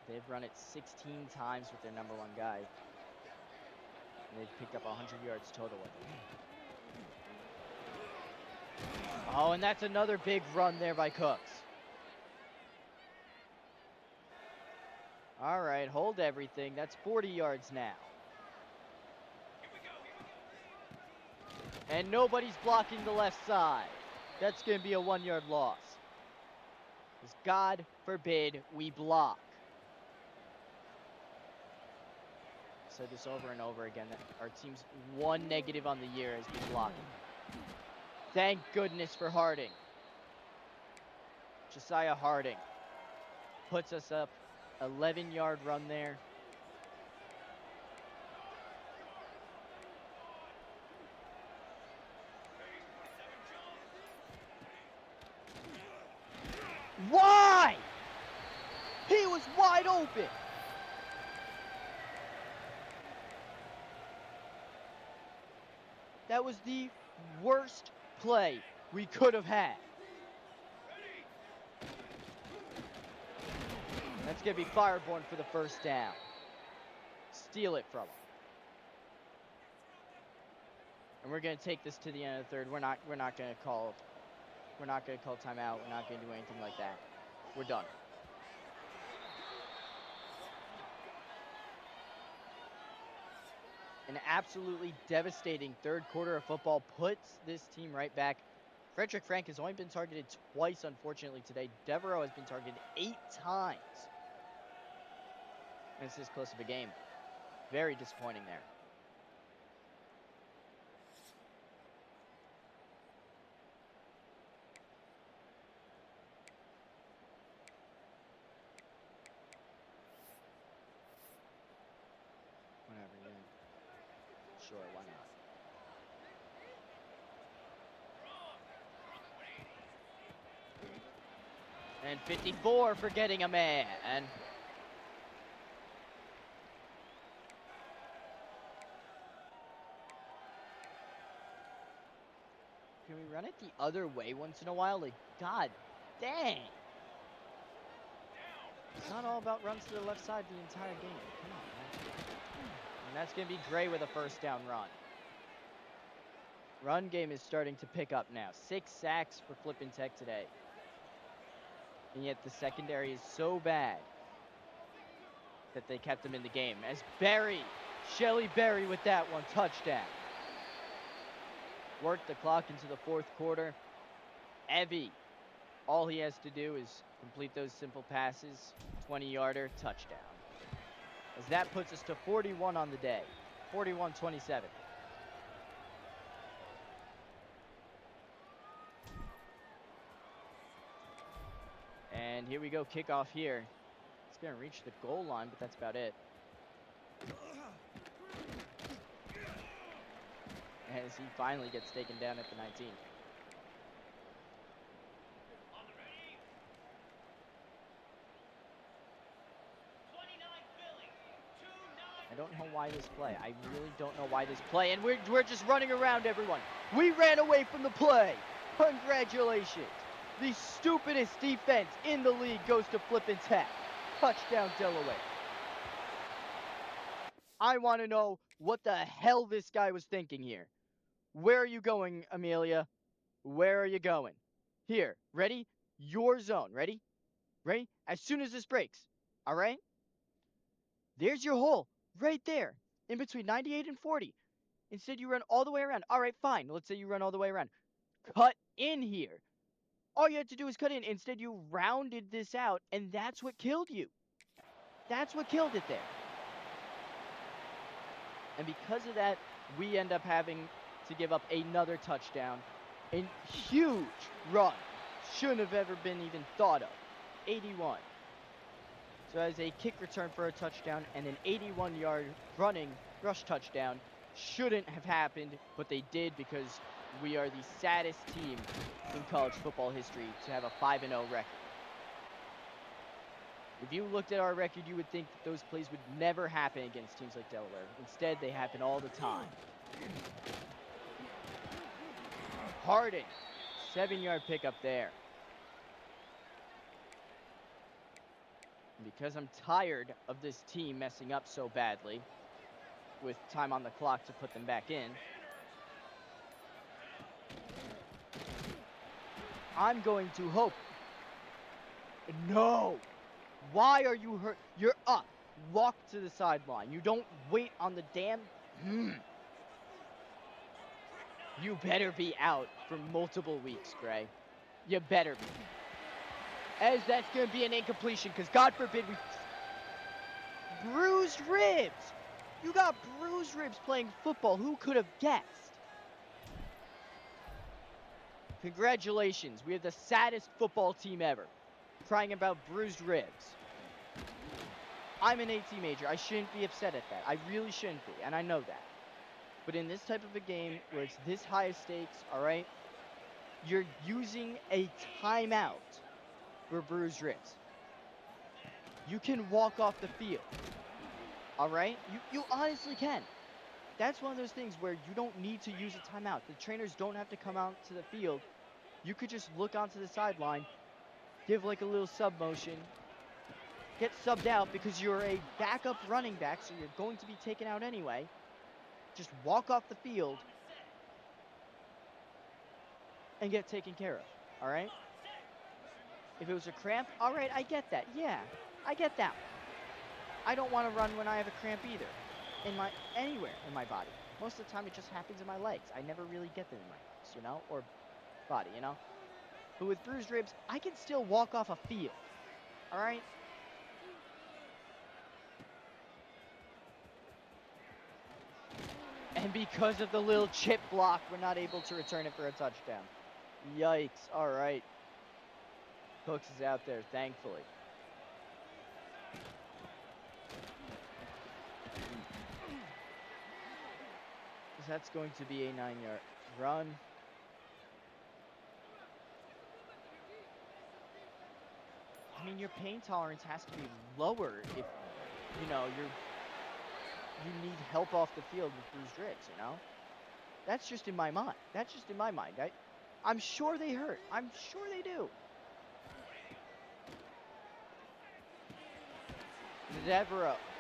They've run it 16 times with their number one guy. And they've picked up 100 yards total with him. Oh, and that's another big run there by Cooks. All right, hold everything. That's 40 yards now. And nobody's blocking the left side. That's going to be a 1-yard loss. Because God forbid we block. I've said this over and over again, that our team's one negative on the year has been blocking. Thank goodness for Harding. Josiah Harding puts us up 11-yard run there. Why? He was wide open. That was the worst play we could have had. That's going to be Fireborn for the first down. Steal it from him. And we're going to take this to the end of the third. We're not going to call timeout. We're not going to do anything like that. We're done. An absolutely devastating third quarter of football puts this team right back. Frederick Frank has only been targeted twice, unfortunately, today. Devereaux has been targeted 8 times. And it's this close of a game. Very disappointing there. Whatever, yeah. Sure, why not? And 54 for getting a man. Can we run it the other way once in a while? Like, god dang. It's not all about runs to the left side the entire game. Come on, man. And that's going to be Gray with a first down run. Run game is starting to pick up now. 6 sacks for Flippin Tech today. And yet the secondary is so bad that they kept them in the game. As Shelly Berry with that one, touchdown. Worked the clock into the fourth quarter. Evie, all he has to do is complete those simple passes. 20-yarder, touchdown. As that puts us to 41 on the day. 41-27. And here we go, kickoff here. It's going to reach the goal line, but that's about it. As he finally gets taken down at the 19. I don't know why this play. I really don't know why this play. And we're just running around everyone. We ran away from the play. Congratulations. The stupidest defense in the league goes to Flippin Tech. Touchdown, Delaware. I want to know what the hell this guy was thinking here. Where are you going, Amelia? Where are you going? Here, ready? Your zone. Ready? Ready? As soon as this breaks. All right? There's your hole. Right there. in between 98 and 40. Instead, you run all the way around. All right, fine. Let's say you run all the way around. Cut in here. All you had to do is cut in. Instead, you rounded this out, and that's what killed you. That's what killed it there. And because of that, we end up having to give up another touchdown. A huge run. Shouldn't have ever been even thought of. 81. So as a kick return for a touchdown and an 81-yard running rush touchdown shouldn't have happened, but they did because we are the saddest team in college football history to have a 5-0 record. If you looked at our record, you would think that those plays would never happen against teams like Delaware. Instead, they happen all the time. Harding, 7-yard pickup there. And because I'm tired of this team messing up so badly, with time on the clock to put them back in, I'm going to hope. No! Why are you hurt? You're up. Walk to the sideline. You don't wait on the damn... You better be out for multiple weeks, Gray. You better be. As that's going to be an incompletion, because God forbid we... Bruised ribs! You got bruised ribs playing football. Who could have guessed? Congratulations. We have the saddest football team ever. Crying about bruised ribs. I'm an AT major. I shouldn't be upset at that. I really shouldn't be, and I know that. But in this type of a game where it's this high stakes, all right, you're using a timeout for bruised ribs. You can walk off the field, all right? You honestly can. That's one of those things where you don't need to use a timeout. The trainers don't have to come out to the field. You could just look onto the sideline, give like a little sub motion, get subbed out because you're a backup running back, so you're going to be taken out anyway. Just walk off the field and get taken care of, all right? If it was a cramp, all right, I get that. Yeah, I get that. I don't want to run when I have a cramp either, anywhere in my body. Most of the time, it just happens in my legs. I never really get them in my legs, you know, or body, you know. But with bruised ribs, I can still walk off a field, all right? And because of the little chip block, we're not able to return it for a touchdown. Yikes. All right. Cooks is out there, thankfully. That's going to be a 9-yard run. I mean, your pain tolerance has to be lower if, you know, you need help off the field with bruised ribs, you know? That's just in my mind. I'm sure they hurt. I'm sure they do.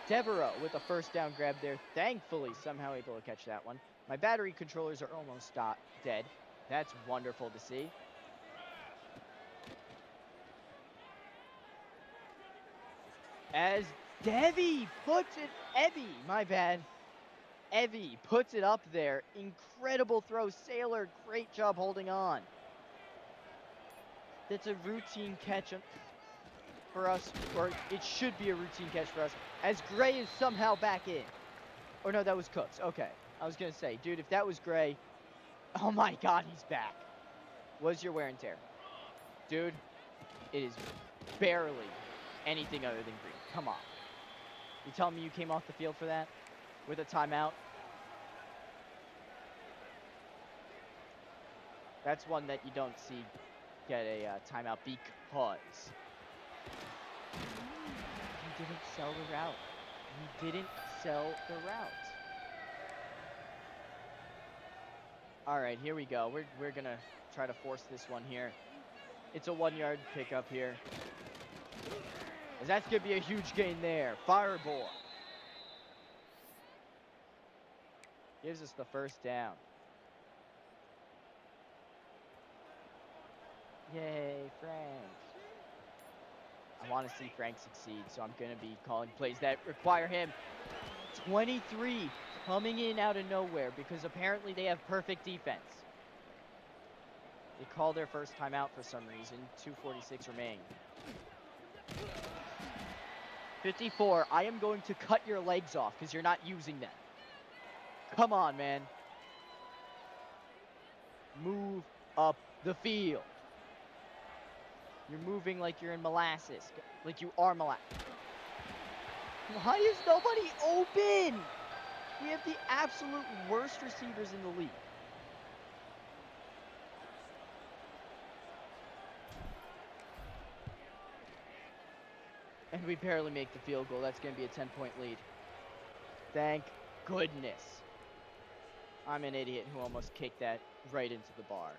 Devereaux with a first down grab there. Thankfully, somehow able to catch that one. My battery controllers are almost dead. That's wonderful to see. As Evie puts it up there. Incredible throw. Sailor, great job holding on. That's a routine catch for us, or it should be a routine catch for us, as Gray is somehow back in. Or no, that was Cooks. Okay. I was going to say, dude, if that was Gray, oh my God, he's back. Was your wear and tear? Dude, it is barely anything other than green. Come on. You telling me you came off the field for that? With a timeout? That's one that you don't see get a timeout because he didn't sell the route. All right, here we go. We're going to try to force this one here. It's a 1-yard pickup here. As that's going to be a huge gain there. Fireball. Gives us the first down. Yay, Frank. I want to see Frank succeed, so I'm going to be calling plays that require him 23 coming in out of nowhere because apparently they have perfect defense. They call their first timeout for some reason. 2:46 remain. 54, I am going to cut your legs off because you're not using them. Come on, man. Move up the field. You're moving like you're in molasses. Like you are molasses. Why is nobody open? We have the absolute worst receivers in the league. And we barely make the field goal. That's going to be a 10-point lead. Thank goodness. I'm an idiot who almost kicked that right into the bar.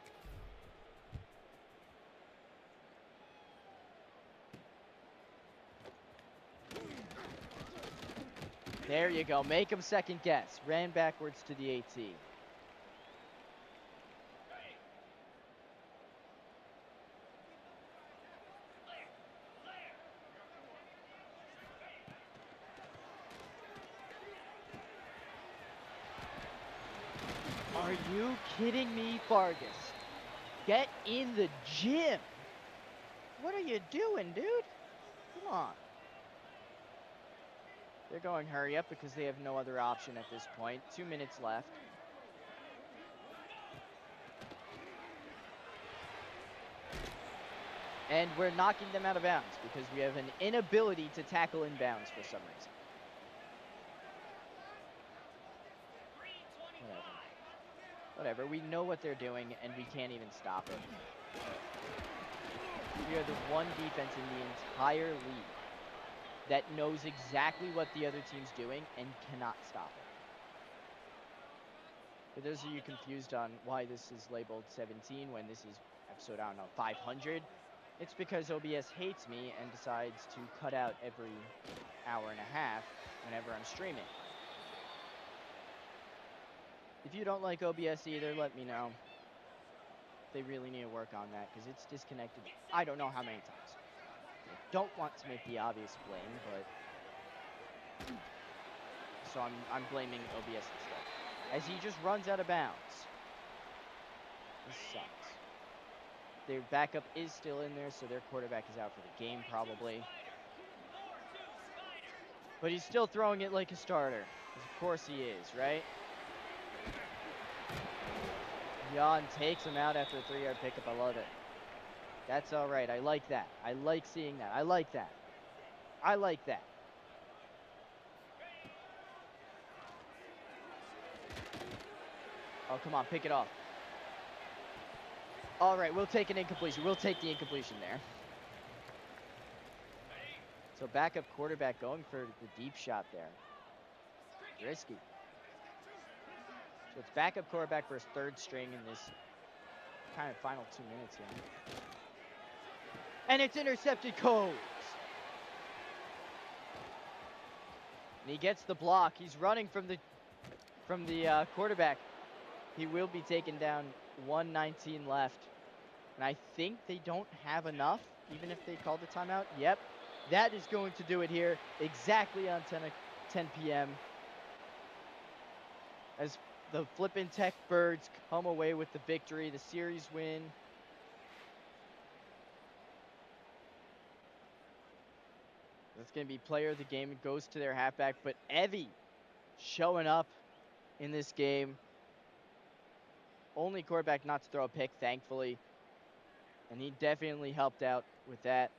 There you go. Make him second guess. Ran backwards to the 18. Are you kidding me, Vargas? Get in the gym. What are you doing, dude? Come on. They're going hurry up because they have no other option at this point. 2 minutes left. And we're knocking them out of bounds because we have an inability to tackle inbounds for some reason. Whatever. We know what they're doing, and we can't even stop it. We are the one defense in the entire league that knows exactly what the other team's doing and cannot stop it. For those of you confused on why this is labeled 17 when this is episode, I don't know, 500, it's because OBS hates me and decides to cut out every hour and a half whenever I'm streaming. If you don't like OBS either, let me know. They really need to work on that because it's disconnected I don't know how many times. I don't want to make the obvious blame, but so I'm blaming OBS instead. As he just runs out of bounds. This sucks. Their backup is still in there, so their quarterback is out for the game probably. But he's still throwing it like a starter. Of course he is, right? Jan takes him out after a 3-yard pickup. I love it. That's all right. I like that. I like seeing that. I like that. I like that. Oh, come on. Pick it off. All right. We'll take an incompletion. We'll take the incompletion there. So backup quarterback going for the deep shot there. Risky. So it's backup quarterback versus third string in this kind of final 2 minutes here. And it's intercepted, Coles. And he gets the block. He's running from the quarterback. He will be taken down. 1:19 left. And I think they don't have enough, even if they called the timeout. Yep. That is going to do it here exactly on 10 p.m. as the Flippin' Tech Birds come away with the victory, the series win. That's going to be player of the game. It goes to their halfback, but Evie showing up in this game. Only quarterback not to throw a pick, thankfully. And he definitely helped out with that.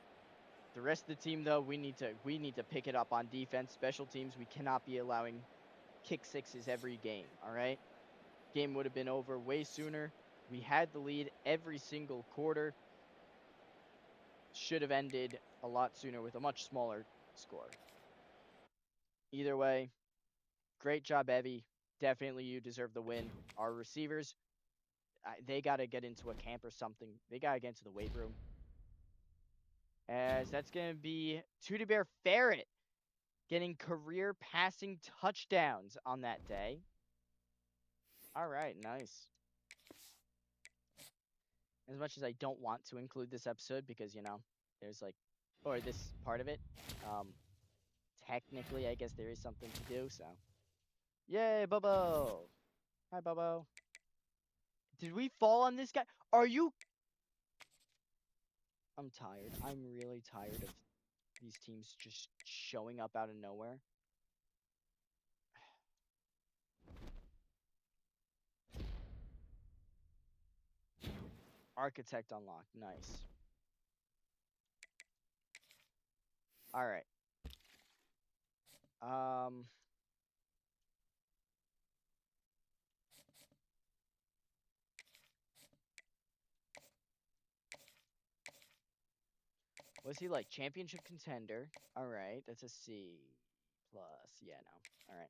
The rest of the team, though, we need to pick it up on defense. Special teams, we cannot be allowing kick sixes every game, all right? Game would have been over way sooner. We had the lead every single quarter. Should have ended a lot sooner with a much smaller score. Either way, great job, Evie. Definitely you deserve the win. Our receivers, they got to get into a camp or something. They got to get into the weight room. As that's going to be Tutti Bear Ferret getting career passing touchdowns on that day. All right, nice. As much as I don't want to include this episode because, you know, there's like, or this part of it, technically, I guess there is something to do. So, yay, Bobo! Hi, Bobo. Did we fall on this guy? Are you? I'm tired. I'm really tired of these teams just showing up out of nowhere. Architect unlocked. Nice. All right. Um, was he like championship contender? All right, that's a C plus. Yeah, no. All right.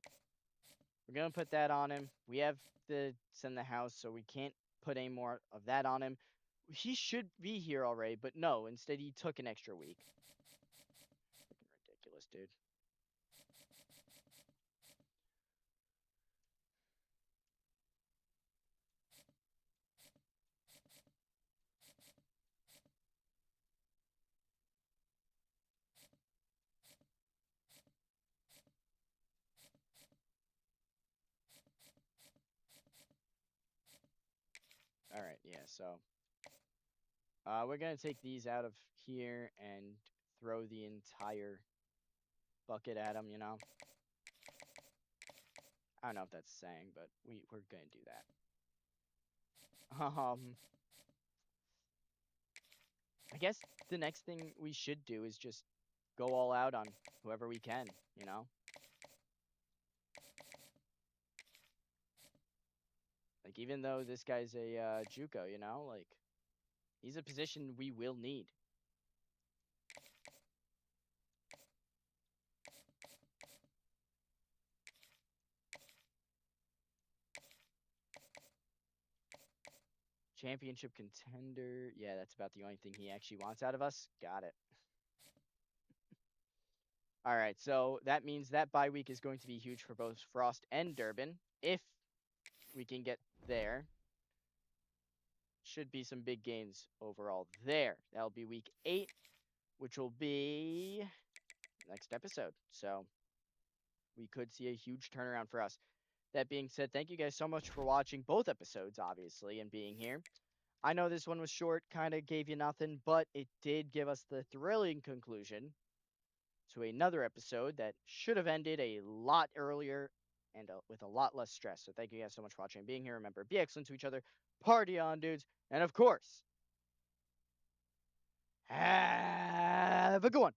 We're gonna put that on him. We have the send the house, so we can't put any more of that on him. He should be here already, but no. Instead, he took an extra week. Freaking ridiculous, dude. All right, yeah. So, we're gonna take these out of here and throw the entire bucket at him. I don't know if that's saying, but we're gonna do that. I guess the next thing we should do is just go all out on whoever we can. You know, like even though this guy's a JUCO, like he's a position we will need. Championship contender. Yeah, that's about the only thing he actually wants out of us. Got it. All right, so that means that bye week is going to be huge for both Frost and Durbin. If we can get there, should be some big gains overall there. That'll be week 8, which will be next episode. So we could see a huge turnaround for us. That being said, thank you guys so much for watching both episodes, obviously, and being here. I know this one was short, kind of gave you nothing, but it did give us the thrilling conclusion to another episode that should have ended a lot earlier and with a lot less stress. So thank you guys so much for watching and being here. Remember, be excellent to each other, party on, dudes, and of course, have a good one.